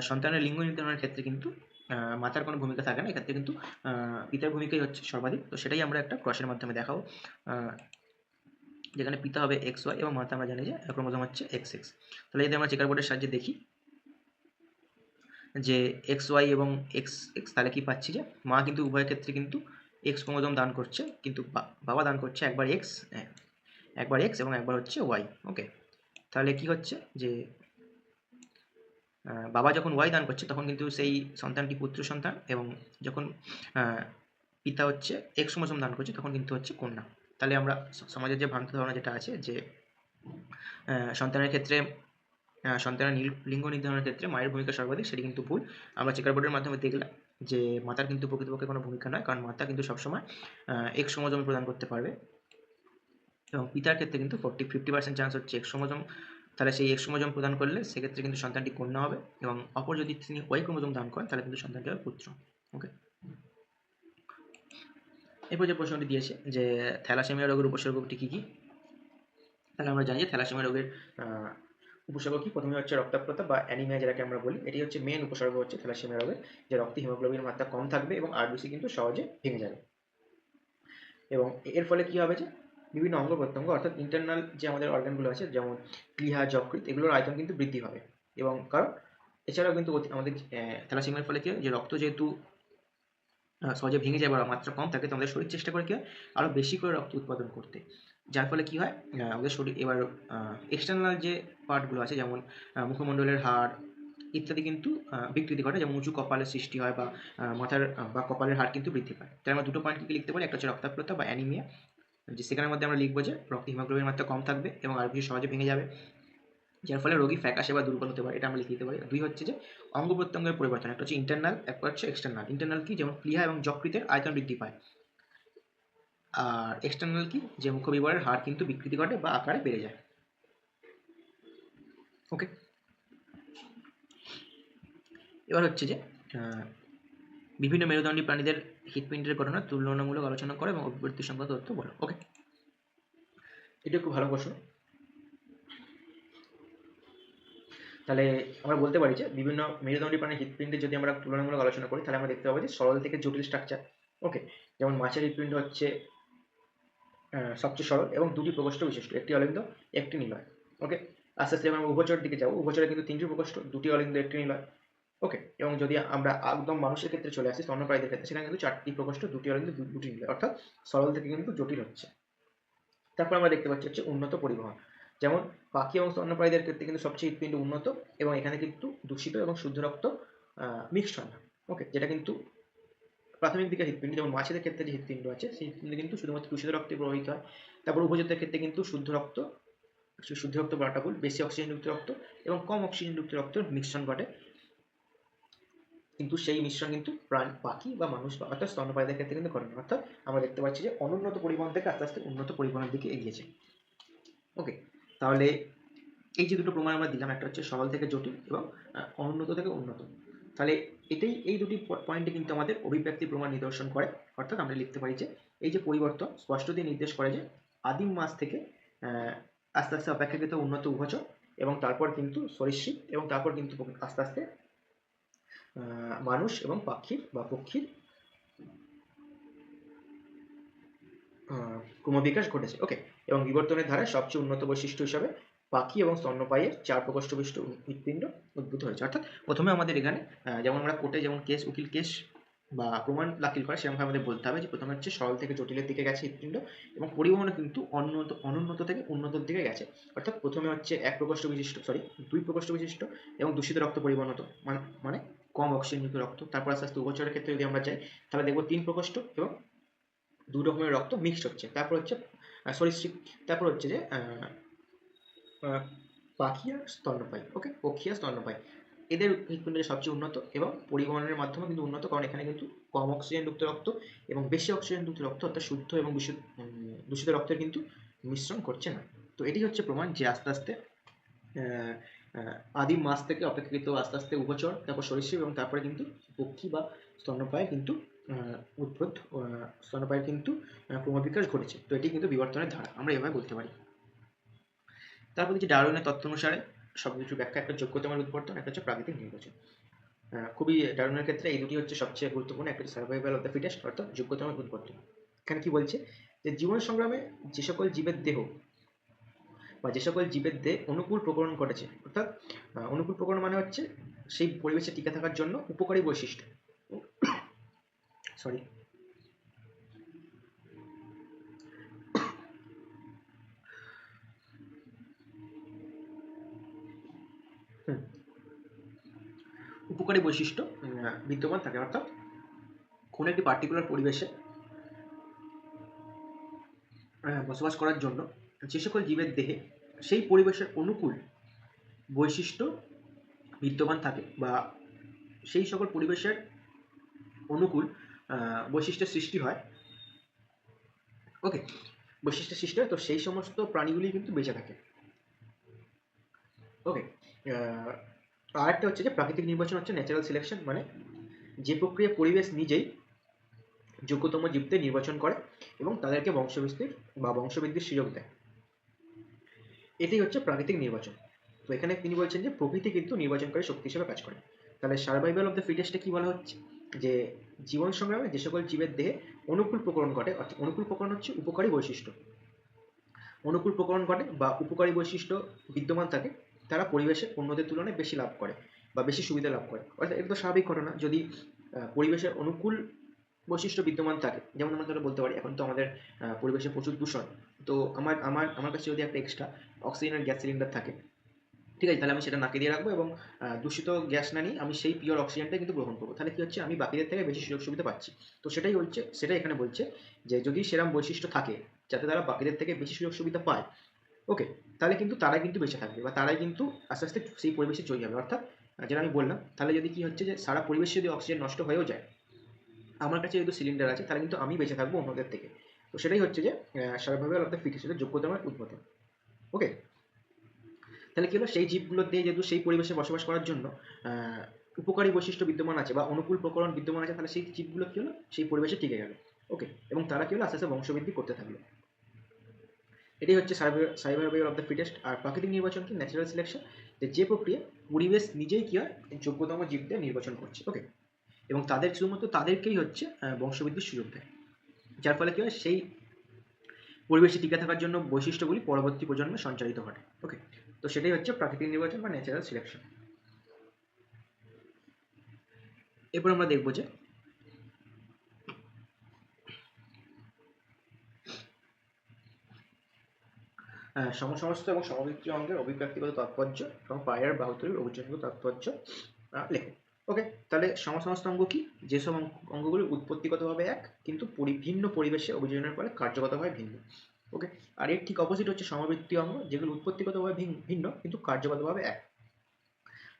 সন্তানের লিঙ্গ নির্ধারণের ক্ষেত্রে কিন্তু মাতার কোনো ভূমিকা থাকে না, এক্ষেত্রে কিন্তু পিতার ভূমিকাই হচ্ছে সর্বাধিক। তো সেটাই আমরা একটা ক্রসের মাধ্যমে দেখাবো, যেখানে পিতা হবে XY এবং মাতা আমরা জানি যে ক্রোমোজোম হচ্ছে XX। তাহলে যদি আমরা চেকার বোর্ডের সাহায্যে দেখি যে XY এবং XX, তাহলে কি পাচ্ছি যে মা কিন্তু উভয় ক্ষেত্রে কিন্তু X ক্রোমোজোম দান করছে, কিন্তু বাবা দান করছে একবার X এবং একবার হচ্ছে Y। ওকে, তাহলে কি হচ্ছে যে বাবা যখন Y দান করছে তখন কিন্তু সেই সন্তানটি পুত্র সন্তান, এবং যখন পিতা হচ্ছে X ক্রোমোজোম দান করছে তখন কিন্তু হচ্ছে কন্যা। তাহলে আমরা সমাজের যে ভ্রান্ত ধারণা যেটা আছে যে সন্তানের ক্ষেত্রে সন্তানের লিঙ্গ নির্ধারণের ক্ষেত্রে মায়ের ভূমিকা সর্বাধিক, সেটি কিন্তু ভুল। আমরা চেকার বোর্ডের মাধ্যমে দেখলাম যে মাতার কিন্তু প্রকৃতপক্ষে কোনো ভূমিকা নয়, কারণ মাতা কিন্তু সবসময় এক্স ক্রোমোজোম প্রদান করতে পারবে, এবং পিতার ক্ষেত্রে কিন্তু 50% চান্স হচ্ছে এক্স ক্রোমোজোম, তাহলে সেই এক্স ক্রোমোজোম প্রদান করলে সেক্ষেত্রে কিন্তু সন্তানটি কন্যা হবে, এবং অপর যদি তিনি ওয়াই ক্রোমোজোম দান করেন তাহলে কিন্তু সন্তানটি হবে পুত্র। ওকে, এরপর যে প্রশ্নটি দিয়েছে যে থ্যালাসেমিয়া রোগের উপসর্গটি কী কী, তাহলে আমরা জানি যে থ্যালাসেমিয়া রোগের উপসর্গ কি, প্রথমে হচ্ছে রক্তাল্পতা বা অ্যানিমিয়া যেটাকে আমরা বলি, এটি হচ্ছে মেন উপসর্গ হচ্ছে থ্যালাসেমিয়া রোগের, যে রক্তে হিমোগ্লোবিনের মাত্রা কম থাকবে এবং আরবিসি কিন্তু সহজে ভেঙে যাবে, এবং এর ফলে কি হবে যে বিভিন্ন অঙ্গ প্রত্যঙ্গ অর্থাৎ ইন্টারনাল যে আমাদের অর্গানগুলো আছে যেমন প্লীহা, যকৃৎ, এগুলোর আয়তন কিন্তু বৃদ্ধি হবে, এবং কারণ এছাড়াও কিন্তু আমাদের থ্যালাসেমিয়ার ফলে কি হয় যে রক্ত যেহেতু সহজে ভেঙে যায় বা মাত্রা কম থাকে, তো আমাদের শরীর চেষ্টা করে কি হয় আরও বেশি করে রক্ত উৎপাদন করতে, যার ফলে কি হয় আমাদের শরীর এবার এক্সটার্নাল যে পার্টগুলো আছে যেমন মুখমণ্ডলের হাড় ইত্যাদি কিন্তু বিকৃতি ঘটে, যেমন উঁচু কপালের সৃষ্টি হয় বা মাথার বা কপালের হাড় কিন্তু বৃদ্ধি পায়। তাই আমরা দুটো পয়েন্ট কি লিখতে পারি, একটা হচ্ছে রক্তাল্পতা বা অ্যানিমিয়া, যে সেখানের মধ্যে আমরা লিখবো যে রক্তে হিমোগ্লোবিনের মাত্রা কম থাকবে এবং আরবিসি সহজে ভেঙে যাবে, যার ফলে রোগী ফ্যাকাশে বা দুর্বল হতে পারে, এটা আমরা লিখে দিতে পারি। দুই হচ্ছে যে অঙ্গ প্রত্যঙ্গের পরিবর্তন, একটা হচ্ছে ইন্টারনাল, একটা হচ্ছে এক্সটার্নাল। ইন্টারনাল কি, যেমন প্লীহা এবং যকৃতের আয়তন বৃদ্ধি পায়, আর এক্সটার্নাল কি, যে মুখবিবরের হাড় কিন্তু বিকৃতি ঘটে বা আকারে বেড়ে যায়। ওকে, এবার হচ্ছে যে বিভিন্ন মেরুদণ্ডী প্রাণীদের হৃৎপিণ্ডের ঘটনা তুলনামূলক আলোচনা করে এবং অভিবৃদ্ধি সংক্রান্ত তথ্য বলো। ওকে, এটা খুব ভালো প্রশ্ন। তাহলে আমরা বলতে পারি যে বিভিন্ন মেরুদণ্ডী প্রাণীর হৃৎপিণ্ডের যদি আমরা তুলনামূলক আলোচনা করি তাহলে আমরা দেখতে পাবো যে সরল থেকে জটিল স্ট্রাকচার। ওকে, যেমন মাছের হৃৎপিণ্ড হচ্ছে সবচেয়ে সরল এবং দুটি প্রকোষ্ঠ বিশিষ্ট, একটি অলিন্দ একটি নিলয়। ওকে, আস্তে আস্তে আমরা উভচর দিকে যাবো, উভচরে কিন্তু তিনটি প্রকোষ্ঠ, দুটি অলিন্দ একটি নিলয়। ওকে, এবং যদি আমরা একদম মানুষের ক্ষেত্রে চলে আসি, স্তন্যপায়ীদের ক্ষেত্রে, সেখানে কিন্তু চারটি প্রকোষ্ঠ, দুটি অলিন্দ দুটি নিলয়, অর্থাৎ সরল থেকে কিন্তু জটিল হচ্ছে। তারপর আমরা দেখতে পাচ্ছি হচ্ছে উন্নত পরিবহন, যেমন পাখি এবং স্তন্যপায়ীদের ক্ষেত্রে কিন্তু সবচেয়ে হৃৎপিণ্ড উন্নত, এবং এখানে কিন্তু দূষিত এবং শুদ্ধ রক্ত মিক্সড হয় না। ওকে, যেটা কিন্তু প্রাথমিক দিকে হৃৎপিণ্ড, যেমন মাছেদের ক্ষেত্রে যে হৃৎপিণ্ড আছে সেই হৃৎপিণ্ডে কিন্তু শুধুমাত্র দূষিত রক্তে প্রবাহিত হয়। তারপর উপজাতের ক্ষেত্রে কিন্তু শুদ্ধ রক্ত বলাটা ভুল, বেশি অক্সিজেনযুক্ত রক্ত এবং কম অক্সিজেনযুক্ত রক্তের মিশ্রণ ঘটে, কিন্তু সেই মিশ্রণ কিন্তু পাখি বা মানুষ বা অর্থাৎ স্তন্যপায়ীদের ক্ষেত্রে কিন্তু ঘটে না। অর্থাৎ আমরা দেখতে পাচ্ছি যে অনুন্নত পরিবহন থেকে আস্তে আস্তে উন্নত পরিবহনের দিকে এগিয়েছে। ওকে, তাহলে এই যে দুটো প্রমাণ আমরা দিলাম, একটা হচ্ছে সরল থেকে জটিল এবং অনুন্নত থেকে উন্নত, তাহলে এই দুটি পয়েন্টে কিন্তু আমাদের অভিব্যক্তি প্রমাণ নিদর্শন করে। অর্থাৎ আমরা লিখতে পারি যে এই যে পরিবর্তন স্পষ্টতই নির্দেশ করে যে আদিম মাছ থেকে আস্তে আস্তে অপেক্ষাকৃত উন্নত উভচর, এবং তারপর কিন্তু সরীসৃপ, এবং তারপর কিন্তু আস্তে আস্তে মানুষ এবং পক্ষীর ক্রমবিকাশ ঘটেছে। ওকে, এবং বিবর্তনের ধারায় সবচেয়ে উন্নত বৈশিষ্ট্য হিসাবে পাখি এবং স্তন্যপায়ীর 4 প্রকোষ্ঠ বিশিষ্ট হৃৎপিণ্ড উদ্ভূত হয়েছে। অর্থাৎ প্রথমে আমাদের এখানে যেমন আমরা কোর্টে যেমন উকিল কেস বা প্রমাণ দাখিল করে সেরকমভাবে আমাদের বলতে হবে যে প্রথমে হচ্ছে সরল থেকে জটিলের দিকে গেছে হৃৎপিণ্ড, এবং পরিবহনে কিন্তু অনুন্নত থেকে উন্নতর দিকে গেছে। অর্থাৎ প্রথমে হচ্ছে 2 প্রকোষ্ঠ বিশিষ্ট এবং দূষিত রক্ত পরিবহন হতো, মানে কম অক্সিজেনযুক্ত রক্ত। তারপর আস্তে আস্তে উভচরের ক্ষেত্রে যদি আমরা যাই তাহলে দেখবো 3 প্রকোষ্ঠ এবং 2 রকমের রক্ত মিক্সড হচ্ছে। তারপর হচ্ছে সরীসৃপ, তারপর হচ্ছে যে পাখি আর স্তন্যপায়ী। ওকে, পক্ষী আর স্তন্যপায়ী, এদের হৃৎপিণ্ড সবচেয়ে উন্নত এবং পরিবহনের মাধ্যমে কিন্তু উন্নত, কারণ এখানে কিন্তু কম অক্সিজেনযুক্ত রক্ত এবং বেশি অক্সিজেনযুক্ত রক্ত অর্থাৎ শুদ্ধ এবং দূষিত রক্তের কিন্তু মিশ্রণ করছে না। তো এটি হচ্ছে প্রমাণ যে আস্তে আস্তে আদিম মাছ থেকে অপেক্ষাকৃত আস্তে আস্তে উভচর, তারপর সরীসৃপ, এবং তারপরে কিন্তু পক্ষী বা স্তন্যপায়ী কিন্তু স্তন্যপায়ীর কিন্তু ক্রমবিকাশ ঘটেছে। তো এটি কিন্তু বিবর্তনের ধারা, আমরা এভাবে বলতে পারি। তারপর যে ডারউইনের তত্ত্ব অনুসারে সব কিছু ব্যাখ্যা, একটা যোগ্যতমের উৎবর্তন, একটা হচ্ছে প্রাকৃতিক নির্বাচন। খুবই ডারউইনের ক্ষেত্রে এই দুটি হচ্ছে সবচেয়ে গুরুত্বপূর্ণ, একটা সার্ভাইভাল অফ দ্য ফিটেস্ট অর্থাৎ যোগ্যতমের উৎবর্তন। এখানে কি বলছে যে জীবন সংগ্রামে যে সকল জীবের দেহ বা যে সকল জীবের দেহে অনুকূল প্রকরণ ঘটেছে, অর্থাৎ অনুকূল প্রকরণ মানে হচ্ছে সেই পরিবেশে টিকে থাকার জন্য উপকারী বৈশিষ্ট্য। সরি, উপকারী বৈশিষ্ট্য বিদ্যমান থাকে, অর্থাৎ কোনো একটি পার্টিকুলার পরিবেশে বসবাস করার জন্য যে সকল জীবের দেহে সেই পরিবেশের অনুকূল বৈশিষ্ট্য বিদ্যমান থাকে, বা সেই সকল পরিবেশের অনুকূল বৈশিষ্ট্যের সৃষ্টি হয়, ওকে, বৈশিষ্ট্যের সৃষ্টি হয়, তো সেই সমস্ত প্রাণীগুলি কিন্তু বেঁচে থাকে। ওকে, আরেকটা হচ্ছে যে প্রাকৃতিক নির্বাচন হচ্ছে ন্যাচারাল সিলেকশন, মানে যে প্রক্রিয়া পরিবেশ নিজেই যোগ্যতম জীবদের নির্বাচন করে এবং তাদেরকে বংশবিস্তার বা বংশবৃদ্ধির সুযোগ দেয়, এটাই হচ্ছে প্রাকৃতিক নির্বাচন। তো এখানে তিনি বলছেন যে প্রকৃতি কিন্তু নির্বাচনকারী শক্তি হিসেবে কাজ করে। তাহলে সার্ভাইভাল অফ দ্য ফিটেস্টে কি বলা হচ্ছে, যে জীবন সংগ্রামে যে সকল জীবের দেহে অনুকূল প্রকরণ ঘটে, অর্থাৎ অনুকূল প্রকরণ হচ্ছে উপকারী বৈশিষ্ট্য, অনুকূল প্রকরণ ঘটে বা উপকারী বৈশিষ্ট্য বিদ্যমান থাকে, তারা পরিবেশের অন্যদের তুলনায় বেশি লাভ করে বা বেশি সুবিধা লাভ করে। অর্থাৎ এটা তো স্বাভাবিক ঘটনা, যদি পরিবেশের অনুকূল বৈশিষ্ট্য বিদ্যমান থাকে, যেমন আমরা ধরো বলতে পারি এখন তো আমাদের পরিবেশে প্রচুর দূষণ, তো আমার আমার আমার কাছে যদি একটা এক্সট্রা অক্সিজেনের গ্যাস সিলিন্ডার থাকে, ঠিক আছে, তাহলে আমি সেটা নাকে দিয়ে রাখবো এবং দূষিত গ্যাস না নিয়ে আমি সেই পিওর অক্সিজেনটা কিন্তু গ্রহণ করবো, তাহলে কি হচ্ছে, আমি বাকিদের থেকে বেশি সুযোগ সুবিধা পাচ্ছি। তো সেটাই এখানে বলছে যে যদি সেরকম বৈশিষ্ট্য থাকে যাতে তারা বাকিদের থেকে বেশি সুযোগ সুবিধা পায়, ওকে, তাহলে কিন্তু তারাই কিন্তু বেঁচে থাকবে বা তারাই কিন্তু আস্তে আস্তে সেই পরিবেশে চলে যাবে। অর্থাৎ যেটা আমি বললাম, তাহলে যদি কি হচ্ছে যে সারা পরিবেশে যদি অক্সিজেন নষ্ট হয়েও যায়, আমার কাছে যেহেতু সিলিন্ডার আছে, তাহলে কিন্তু আমি বেঁচে থাকবো অন্যদের থেকে। তো সেটাই হচ্ছে যে সার্ভাইভাল অফ দ্য ফিটেস্ট, যোগ্যতার উদ্বোধন। ওকে, তাহলে কি হলো, সেই জীবগুলোর দিয়ে যেহেতু সেই পরিবেশে বসবাস করার জন্য উপকারী বৈশিষ্ট্য বিদ্যমান আছে বা অনুকূল প্রকরণ বিদ্যমান আছে, তাহলে সেই জীবগুলো কি হলো, সেই পরিবেশে টিকে গেল, ওকে, এবং তারা কি হলো, আস্তে আস্তে বংশবৃদ্ধি করতে থাকলো। এটাই হচ্ছে সার্ভাইভাল অফ দ্য ফিটেস্ট। আর প্রাকৃতিক নির্বাচন কি ন্যাচারাল সিলেকশন, যে প্রক্রিয়া পরিবেশ নিজেই কি হয় যোগ্যতম জীবদের নির্বাচন করছে, ওকে, এবং শুধুমাত্র তাদেরকেই হচ্ছে বংশবৃদ্ধির সুযোগ দেয়, যার ফলে কি হয়, সেই পরিবেশে টিকে থাকার জন্য বৈশিষ্ট্যগুলি পরবর্তী প্রজন্মে সঞ্চারিত ঘটে, ওকে। তো সেটাই হচ্ছে প্রাকৃতিক নির্বাচন বা ন্যাচারাল সিলেকশন। এরপর আমরা দেখব যে সমসমস্ত এবং সমবৃত্তীয় অঙ্গের অভিব্যক্তিগত তাৎপর্য এবং পায়ের বাহুতলীর অভিযোগগত তাৎপর্য লেখো, ওকে। তাহলে সমসমস্ত অঙ্গ কি, যেসব অঙ্গগুলি উৎপত্তিগতভাবে এক কিন্তু ভিন্ন পরিবেশে অভিযোজনের ফলে কার্যগতভাবে ভিন্ন, ওকে। আর এর ঠিক অপোজিট হচ্ছে সমবৃত্তীয় অঙ্গ, যেগুলো উৎপত্তিগতভাবে ভিন্ন কিন্তু কার্যগতভাবে এক।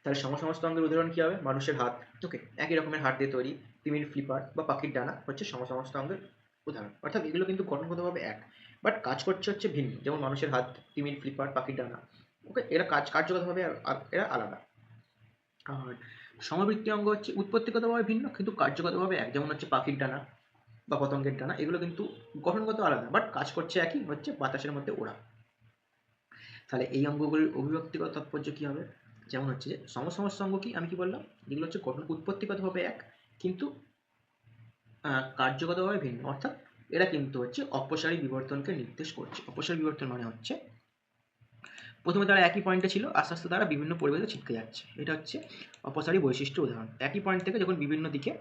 তাহলে সমসমস্ত অঙ্গের উদাহরণ কি হবে, মানুষের হাত, ওকে, একই রকমের হাত দিয়ে তৈরি, তিমির ফ্লিপার বা পাখির ডানা হচ্ছে সমসমস্ত অঙ্গের উদাহরণ। অর্থাৎ এগুলো কিন্তু গঠনগতভাবে এক, বাট কাজ করছে হচ্ছে ভিন্ন, যেমন মানুষের হাত, তিমির ফ্লিপার, পাখির ডানা, ওকে, এরা কার্যগতভাবে এরা আলাদা। আর সমবৃত্তীয় অঙ্গ হচ্ছে উৎপত্তিগতভাবে ভিন্ন কিন্তু কার্যগতভাবে এক, যেমন হচ্ছে পাখির ডানা বা পতঙ্গের ডানা, এগুলো কিন্তু গঠনগত আলাদা বাট কাজ করছে একই, হচ্ছে বাতাসের মধ্যে ওড়া। তাহলে এই অঙ্গগুলির অভিব্যক্তিগত তাৎপর্য কি হবে, যেমন হচ্ছে যে সমসমস্ত অঙ্গ কি, আমি কি বললাম, যেগুলো হচ্ছে উৎপত্তিগতভাবে এক কিন্তু কার্যগতভাবে ভিন্ন, অর্থাৎ এরা কিন্তু হচ্ছে অপসারী বিবর্তনকে নির্দেশ করছে। অপসারী বিবর্তন মানে হচ্ছে প্রথমে তারা একই পয়েন্টে ছিল, আস্তে আস্তে তারা বিভিন্ন পরিবেশে ছিটকে যাচ্ছে, এটা হচ্ছে অপসারী বৈশিষ্ট্য উদাহরণ। একই পয়েন্ট থেকে যখন বিভিন্ন দিকে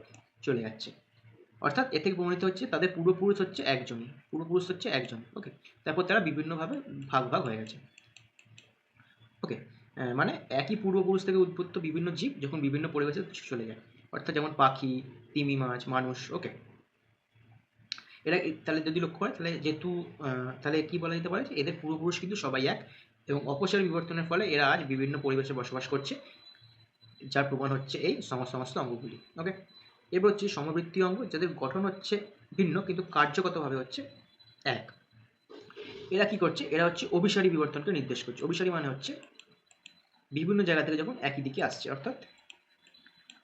চলে যাচ্ছে, অর্থাৎ এ থেকে প্রমাণিত হচ্ছে তাদের পূর্বপুরুষ হচ্ছে একজন, ওকে, তারপর তারা বিভিন্নভাবে ভাগ ভাগ হয়ে গেছে, ওকে। মানে একই পূর্বপুরুষ থেকে উদ্ভূত বিভিন্ন জীব যখন বিভিন্ন পরিবেশে চলে যায়, অর্থাৎ যেমন পাখি, তিমি মাছ, মানুষ, ওকে, এরা তাহলে যদি লক্ষ্য হয়, তাহলে যেহেতু তাহলে কি বলা যেতে পারে যে এদের পূর্বপুরুষ কিন্তু সবাই এক এবং অপসারী বিবর্তনের ফলে এরা আজ বিভিন্ন পরিবেশে বসবাস করছে, যার প্রমাণ হচ্ছে এই সমস্ত অঙ্গগুলি, ওকে। এবার হচ্ছে সমবৃত্তীয় অঙ্গ, যাদের গঠন হচ্ছে ভিন্ন কিন্তু কার্যগতভাবে হচ্ছে এক। এরা কি করছে, এরা হচ্ছে অভিসারী বিবর্তনকে নির্দেশ করছে। অভিসারী মানে হচ্ছে বিভিন্ন জায়গা থেকে যখন একই দিকে আসছে, অর্থাৎ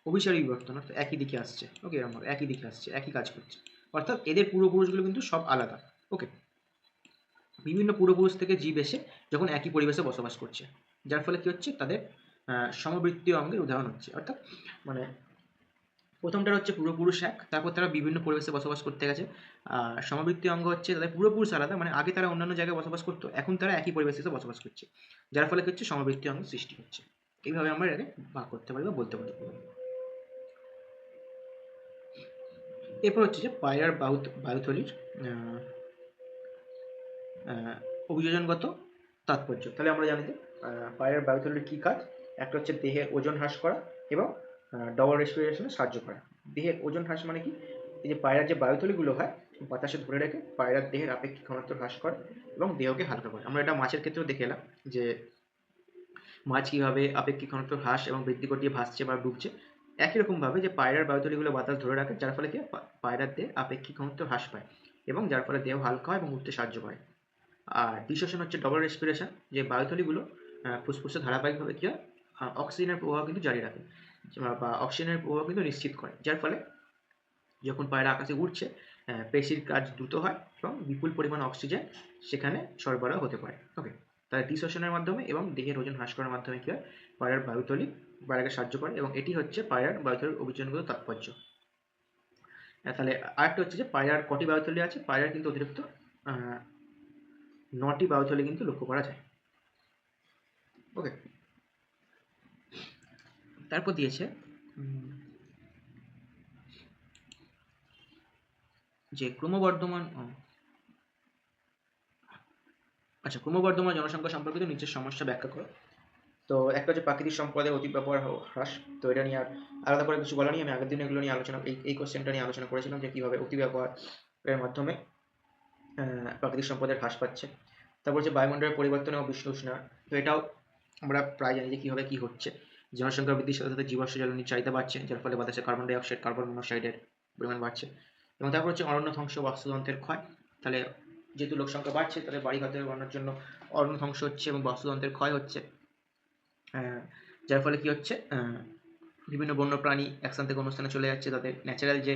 অভিসারী বিবর্তন, অর্থাৎ একই দিকে আসছে, ওকে, এরকম একই দিকে আসছে, একই কাজ করছে, অর্থাৎ এদের পূর্বপুরুষগুলো কিন্তু সব আলাদা, ওকে। বিভিন্ন পূর্বপুরুষ থেকে জীব এসে যখন একই পরিবেশে বসবাস করছে, যার ফলে কি হচ্ছে, তাদের সমবৃত্তীয় অঙ্গের উদাহরণ হচ্ছে, অর্থাৎ মানে প্রথমটা হচ্ছে পূর্বপুরুষ এক, তারপর তারা বিভিন্ন পরিবেশে বসবাস করতে গেছে। আর সমবৃত্তীয় অঙ্গ হচ্ছে তাদের পূর্বপুরুষ আলাদা, মানে আগে তারা অন্যান্য জায়গায় বসবাস করতো, এখন তারা একই পরিবেশে এসে বসবাস করছে, যার ফলে কি হচ্ছে, সমবৃত্তীয় অঙ্গ সৃষ্টি হচ্ছে। এইভাবে আমরা এটাকে ভাগ করতে পারি বা বলতে পারি। এরপর হচ্ছে যে পায়ের বায়ুথলির অভিযোজনগত তাৎপর্য। তাহলে আমরা জানি যে পায়ের বায়ুথলির কী কাজ, একটা হচ্ছে দেহের ওজন হ্রাস করা এবং ডবল রেসপিরেশনে সাহায্য করা। দেহের ওজন হ্রাস মানে কি, এই যে পায়রার যে বায়ুথলিগুলো হয় বাতাসে ধরে রেখে পায়রার দেহের আপেক্ষিক ঘনত্ব হ্রাস করে এবং দেহকে হালকা করে। আমরা এটা মাছের ক্ষেত্রেও দেখে এলাম যে মাছ কীভাবে আপেক্ষিক ঘনত্ব হ্রাস এবং বৃদ্ধি ঘটিয়ে ভাসছে বা ডুবছে, একই রকমভাবে যে পায়রার বায়ুথলিগুলো বাতাস ধরে রাখে, যার ফলে কি হয়? পায়রার দেহে আপেক্ষিক ঘনত্ব হ্রাস পায় এবং যার ফলে দেহ হালকা হয় এবং উঠতে সাহায্য করে। আর ডিসোসিয়েশন হচ্ছে ডবল রেসপিরেশন, যে বায়ুথলিগুলো ফুসফুসে ধারাবাহিকভাবে কি হয়? অক্সিজেনের প্রবাহ কিন্তু জারি রাখে বা অক্সিজেনের প্রবাহ কিন্তু নিশ্চিত করে, যার ফলে যখন পায়রা আকাশে উড়ছে পেশির কাজ দ্রুত হয় এবং বিপুল পরিমাণ অক্সিজেন সেখানে সরবরাহ হতে পারে। ওকে, তাহলে ডিসোসিয়েশনের মাধ্যমে এবং দেহের ওজন হ্রাস করার মাধ্যমে কি হয়? পায়রার বায়ুথলি পায়রাকে সাহায্য করে এবং এটি হচ্ছে পায়রার বায়ুথলির অভিযোজনগত তাৎপর্য। তাহলে আরেকটা হচ্ছে যে পায়রার কটি বায়ুথলি আছে? পায়রার কিন্তু অতিরিক্ত 9টি বায়ুথলি কিন্তু লক্ষ্য করা যায়। ওকে, তারপর দিয়েছে যে ক্রমবর্ধমান জনসংখ্যা সম্পর্কিত নিচের সমস্যা ব্যাখ্যা করো। তো একটা হচ্ছে প্রাকৃতিক সম্পদের অতিব্যবহার হ্রাস। তো এটা নিয়ে আর আলাদা করে কিছু বলা নেই, আমি আগের দিন এগুলো নিয়ে আলোচনা এই কোশ্চেনটা নিয়ে আলোচনা করেছিলাম যে কীভাবে অতিব্যবহারের মাধ্যমে প্রাকৃতিক সম্পদের হ্রাস পাচ্ছে। তারপর হচ্ছে বায়ুমণ্ডলের পরিবর্তন এবং বিশ্ব উষ্ণায়ন। তো এটাও আমরা প্রায় জানি যে কীভাবে কী হচ্ছে। জনসংখ্যা বৃদ্ধির সাথে সাথে জীবাশ্ম জ্বালানির চাহিদা বাড়ছে, যার ফলে বাতাসে কার্বন ডাইঅক্সাইড, কার্বন মনোক্সাইডের পরিমাণ বাড়ছে। এবং তারপর হচ্ছে অরণ্য ধ্বংস, বাস্তুতন্ত্রের ক্ষয়। তাহলে যেহেতু লোক সংখ্যা বাড়ছে, তাহলে বাড়ি ঘর বানানোর জন্য অরণ্য ধ্বংস হচ্ছে এবং বাস্তুতন্ত্রের ক্ষয় হচ্ছে, যার ফলে কি হচ্ছে? বিভিন্ন বন্য প্রাণী এক স্থান থেকে অন্য স্থানে চলে যাচ্ছে, তাদের ন্যাচারাল যে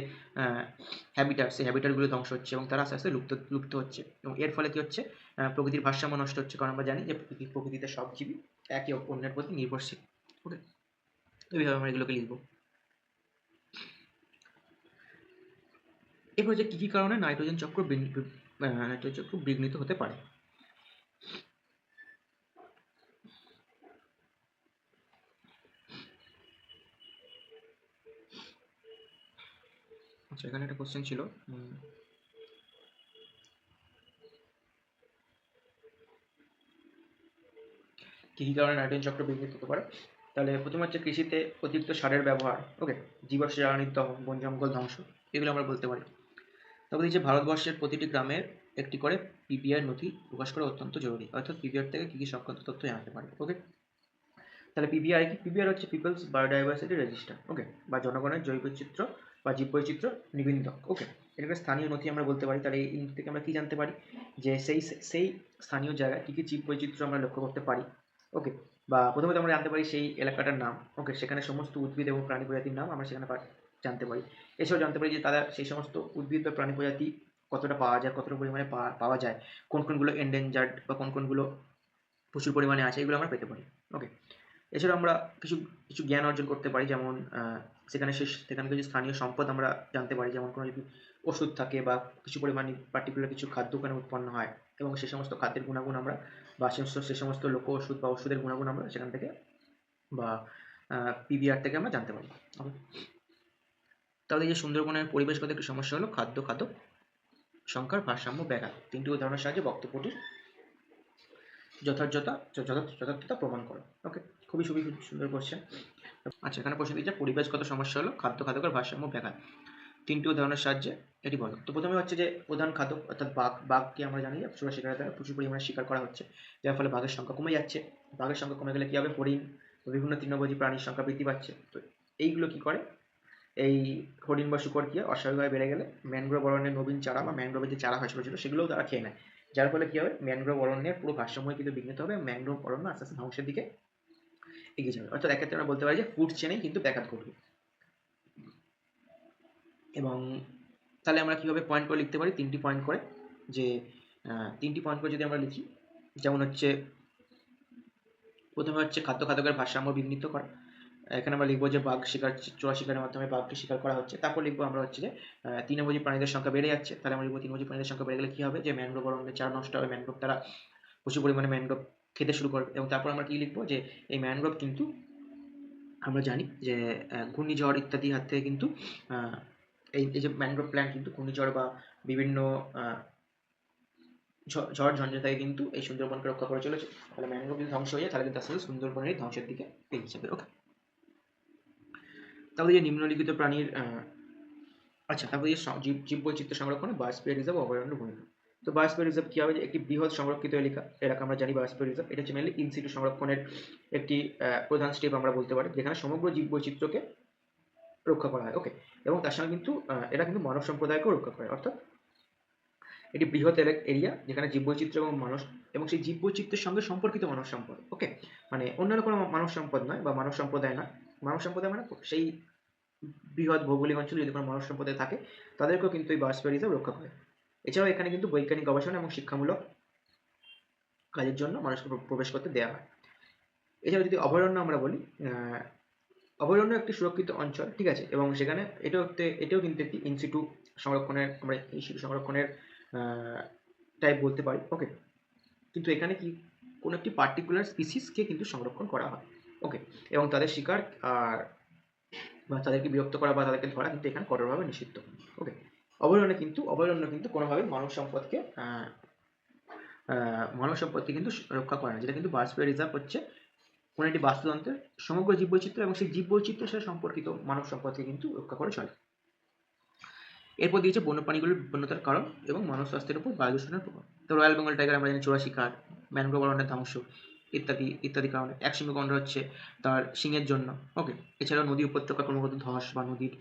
হ্যাবিটাট, সেই হ্যাবিটাটগুলো ধ্বংস হচ্ছে এবং তারা আস্তে আস্তে লুপ্ত হচ্ছে। এবং এর ফলে কি হচ্ছে? প্রকৃতির ভারসাম্য নষ্ট হচ্ছে, কারণ আমরা জানি যে প্রকৃতিতে সব জীবই একে অন্যের প্রতি নির্ভরশীল। ওকে, এইভাবে আমরা এগুলোকে লিখবো। এরপর যে কী কী কারণে নাইট্রোজেন চক্র বিঘ্নিত হতে পারে। আচ্ছা, এখানে একটা কোশ্চেন ছিল, কী কী কারণে নাইট্রোজেন চক্র বিঘ্নিত হতে পারে। তাহলে প্রথমে হচ্ছে কৃষিতে অতিরিক্ত সারের ব্যবহার। ওকে, জীবাশ্ম জ্বালানির দহন, বন জঙ্গল ধ্বংস, এগুলো আমরা বলতে পারি। তবে এই যে ভারতবর্ষের প্রতিটি গ্রামের একটি করে পিপিআর নথি প্রকাশ করা অত্যন্ত জরুরি, অর্থাৎ পিপিআর থেকে কী কী সংক্রান্ত তথ্য জানাতে পারি। ওকে, তাহলে পিপিআর কি? পিপিআর হচ্ছে পিপলস বায়োডাইভার্সিটি রেজিস্টার। ওকে, বা জনগণের জৈবচিত্র বা জীববৈচিত্র্য নিবন্ধক। ওকে, এটাকে স্থানীয় নথি আমরা বলতে পারি। তাহলে এই নথি থেকে আমরা কী জানতে পারি? যে সেই স্থানীয় জায়গায় কী কী জীববৈচিত্র্য আমরা লক্ষ্য করতে পারি। ওকে, বা প্রথমত আমরা জানতে পারি সেই এলাকাটার নাম। ওকে, সেখানে সমস্ত উদ্ভিদ এবং প্রাণী প্রজাতির নাম আমরা সেখানে জানতে পারি। এছাড়াও জানতে পারি যে তারা সেই সমস্ত উদ্ভিদ বা প্রাণী প্রজাতি কতটা পাওয়া যায়, কতটা পরিমাণে পাওয়া যায়, কোন কোনগুলো এন্ডেঞ্জার্ড বা কোন কোনগুলো প্রচুর পরিমাণে আছে, এগুলো আমরা পেতে পারি। ওকে, এছাড়া আমরা কিছু কিছু জ্ঞান অর্জন করতে পারি, যেমন সেখানে কিছু স্থানীয় সম্পদ আমরা জানতে পারি, যেমন কোনো যদি ওষুধ থাকে বা কিছু পরিমাণে পার্টিকুলার কিছু খাদ্য ওখানে উৎপন্ন হয় এবং সে সমস্ত খাদ্যের গুণাগুণ আমরা বা সে সমস্ত লোক ওষুধ বা ওষুধের গুণাগুণ আমরা সেখান থেকে বা পিবিআর থেকে আমরা জানতে পারি। ওকে, তাহলে এই যে সুন্দরবনের পরিবেশগত একটি সমস্যা হলো খাদ্য সংখ্যার ভারসাম্য ব্যাঘাত। 3টি উদাহরণের সাহায্যে বক্তব্যটির যথার্থতা প্রমাণ করো। ওকে, খুবই সুন্দর কোশ্চেন। আচ্ছা, এখানে প্রশ্ন দিচ্ছে পরিবেশগত সমস্যা হলো খাদ্যের ভারসাম্য ব্যাঘাত। 3টি উদাহরণের সাহায্যে এটি বলো। তো প্রথমে হচ্ছে যে প্রধান খাদ্য অর্থাৎ বাঘকে আমরা জানি যে চোরা শিকারের দ্বারা প্রচুর পরিমাণে শিকার করা হচ্ছে, যার ফলে বাঘের সংখ্যা কমে যাচ্ছে। বাঘের সংখ্যা কমে গেলে কী হবে? হরিণ, বিভিন্ন তৃণভোজী প্রাণীর সংখ্যা বৃদ্ধি পাচ্ছে। তো এইগুলো কী করে? এই হরিণ বা শূকর কি অস্বাভাবিকভাবে বেড়ে গেলে ম্যানগ্রোভ অরণ্যের নবীন চারা বা ম্যানগ্রোভের যে চারা হয় ছোটো ছোটো, সেগুলোও তারা খেয়ে নেয়, যার ফলে কী হবে? ম্যানগ্রোভ অরণ্যের পুরো ভারসাম্য কিন্তু বিঘ্নিত হবে, ম্যানগ্রোভ অরণ্য আস্তে আস্তে ধ্বংসের দিকে এগিয়ে যাবে। অর্থাৎ এক্ষেত্রে আমরা বলতে পারি যে ফুড চেনেই কিন্তু ব্যাঘাত ঘটবে। এবং তাহলে আমরা কীভাবে পয়েন্ট করে লিখতে পারি? 3টি পয়েন্ট করে, যে 3টি পয়েন্ট করে যদি আমরা লিখি, যেমন হচ্ছে প্রথমে হচ্ছে খাদ্যের ভারসাম্য বিঘ্নিত করা। এখানে আমরা লিখবো যে বাঘ শিকার, চোরা শিকারের মাধ্যমে বাঘকে শিকার করা হচ্ছে। তারপর লিখবো আমরা হচ্ছে যে তৃণভোজী প্রাণীদের সংখ্যা বেড়ে যাচ্ছে। তাহলে আমরা লিখবো তৃণভোজী প্রাণীদের সংখ্যা বেড়ে গেলে কী হবে? যে ম্যানগ্রোভ অরণ্যের চারা নষ্ট হবে, ম্যানগ্রোভ তারা প্রচুর পরিমাণে ম্যানগ্রোভ খেতে শুরু করবে। এবং তারপর আমরা কী লিখবো? যে এই ম্যানগ্রোভ কিন্তু আমরা জানি যে ঘূর্ণিঝড় ইত্যাদির হাত থেকে কিন্তু এই যে ম্যানগ্রোভ প্ল্যান্ট কিন্তু ঘূর্ণিঝড় বা বিভিন্ন ঝড় ঝঞ্ঝা থেকে কিন্তু এই সুন্দরবনকে রক্ষা করে চলেছে। তাহলে ম্যানগ্রোভ যদি ধ্বংস হয়ে যায়, তাহলে কিন্তু আস্তে আস্তে সুন্দরবনের ধ্বংসের দিকে এগিয়ে যাবে। ওকে, তাহলে যে নিম্নলিখিত প্রাণীর আচ্ছা, তারপরে যে জীববৈচিত্র্য সংরক্ষণে বায়োস্ফিয়ার রিজার্ভ অভয়ারণ্য ভূমিকা। তো বায়োস্ফিয়ার রিজার্ভ কী হবে? যে একটি বৃহৎ সংরক্ষিত এলাকা আমরা জানি বায়োস্ফিয়ার রিজার্ভ, এটা হচ্ছে মেনলি ইনসিটু সংরক্ষণের একটি প্রধান স্টেপ আমরা বলতে পারি, যেখানে সমগ্র জীববৈচিত্র্যকে রক্ষা করা হয়। ওকে, এবং তার সঙ্গে কিন্তু এটা কিন্তু মানব সম্প্রদায়কেও রক্ষা করে, অর্থাৎ এটি বৃহৎ এরিয়া যেখানে জীববৈচিত্র্য এবং মানুষ এবং সেই জীববৈচিত্র্যের সঙ্গে সম্পর্কিত মানব সম্পদ। ওকে, মানে অন্যান্য কোনো মানব সম্পদ নয় বা মানব সম্প্রদায় নয়। মানব সম্প্রদায় মানে সেই বৃহৎ ভৌগোলিক অঞ্চলে যদি কোনো মানব সম্প্রদায় থাকে তাদেরকেও কিন্তু এই বায়োস্ফিয়ার রিজার্ভ রক্ষা করে। এছাড়াও এখানে কিন্তু বৈজ্ঞানিক গবেষণা এবং শিক্ষামূলক কাজের জন্য মানুষকে প্রবেশ করতে দেওয়া হয়। এছাড়াও যদি অভয়ারণ্য আমরা বলি, অভয়ারণ্য একটি সুরক্ষিত অঞ্চল, ঠিক আছে, এবং সেখানে এটাও কিন্তু একটি ইনসিটু সংরক্ষণের, আমরা ইনসিটু সংরক্ষণের টাইপ বলতে পারি। ওকে, কিন্তু এখানে কি কোনো একটি পার্টিকুলার স্পিসিসকে কিন্তু সংরক্ষণ করা হয়। ওকে, এবং তাদের শিকার আর বা তাদেরকে বিরক্ত করা বা তাদেরকে ধরা কিন্তু এখানে কঠোরভাবে নিষিদ্ধ। ওকে, অভয়ারণ্য কিন্তু কোনোভাবেই মানব সম্পদকে কিন্তু রক্ষা করে না, যেটা কিন্তু বায়োস্ফিয়ার রিজার্ভ হচ্ছে কোনো একটি বাস্তুতন্ত্রের সমগ্র জীববৈচিত্র্য এবং সেই জীববৈচিত্র্যের সাথে সম্পর্কিত মানব সম্পদকে কিন্তু রক্ষা করে চলে। এরপর দিয়েছে বন্যপ্রাণীগুলির বিপন্নতার কারণ এবং মানব স্বাস্থ্যের উপর বায়ু দূষণের প্রভাব। তো রয়্যাল বেঙ্গল টাইগার আমরা জানি চোরা শিকার, ম্যানগ্রোভ অরণ্যের ধ্বংস ইত্যাদি ইত্যাদি কারণে। একশৃঙ্গ গন্ডার হচ্ছে তার শিংয়ের জন্য। ওকে, এছাড়াও নদী উপত্যকা ক্রমাগত ধস বা নদীর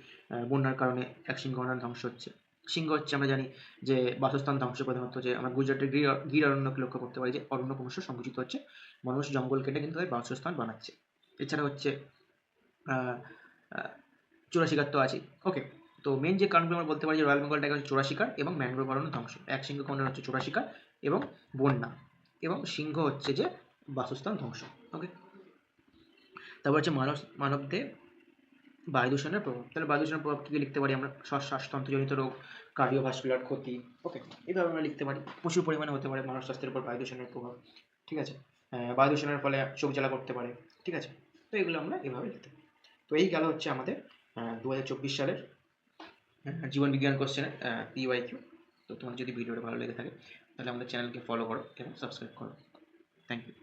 বন্যার কারণে একশৃঙ্গ গন্ডার ধ্বংস হচ্ছে। সিংহ হচ্ছে আমরা জানি যে বাসস্থান ধ্বংস, প্রধানত যে আমরা গুজরাটের গির অরণ্যকে লক্ষ্য করতে পারি যে অরণ্য ক্রমশ সংকুচিত হচ্ছে, মানুষ জঙ্গল কেটে কিন্তু তাদের বাসস্থান বানাচ্ছে। এছাড়া হচ্ছে চোরা শিকার তো আছে। ওকে, তো মেন যে কারণগুলো আমরা বলতে পারি যে রয়্যাল বেঙ্গল টাইগার হচ্ছে চোরা শিকার এবং ম্যানগ্রোভ অরণ্য ধ্বংস। একশৃঙ্গ গন্ডার হচ্ছে চোরা শিকার এবং বন্যা, এবং সিংহ হচ্ছে যে বাসস্থান ধ্বংস। ওকে, তারপর হচ্ছে মানবদের বায়ু দূষণের প্রভাব। তাহলে বায়ু দূষণের প্রভাব কী লিখতে পারি আমরা? শ্বাসতন্ত্রজনিত রোগ, কার্ডিওভাস্কুলার ক্ষতি। ওকে, এইভাবে আমরা লিখতে পারি। প্রচুর পরিমাণে হতে পারে মানব স্বাস্থ্যের উপর বায়ু দূষণের প্রভাব, ঠিক আছে। বায়ু দূষণের ফলে চোখ জ্বালা করতে পারে, ঠিক আছে। তো এগুলো আমরা এভাবে লিখতে পারি। তো এই গেল হচ্ছে আমাদের 2024 সালের জীবন বিজ্ঞান কোশ্চেনের PYQ। তো তোমার যদি ভিডিওটা ভালো লেগে থাকে তাহলে আমাদের চ্যানেলকে ফলো করো এবং সাবস্ক্রাইব করো। Thank you.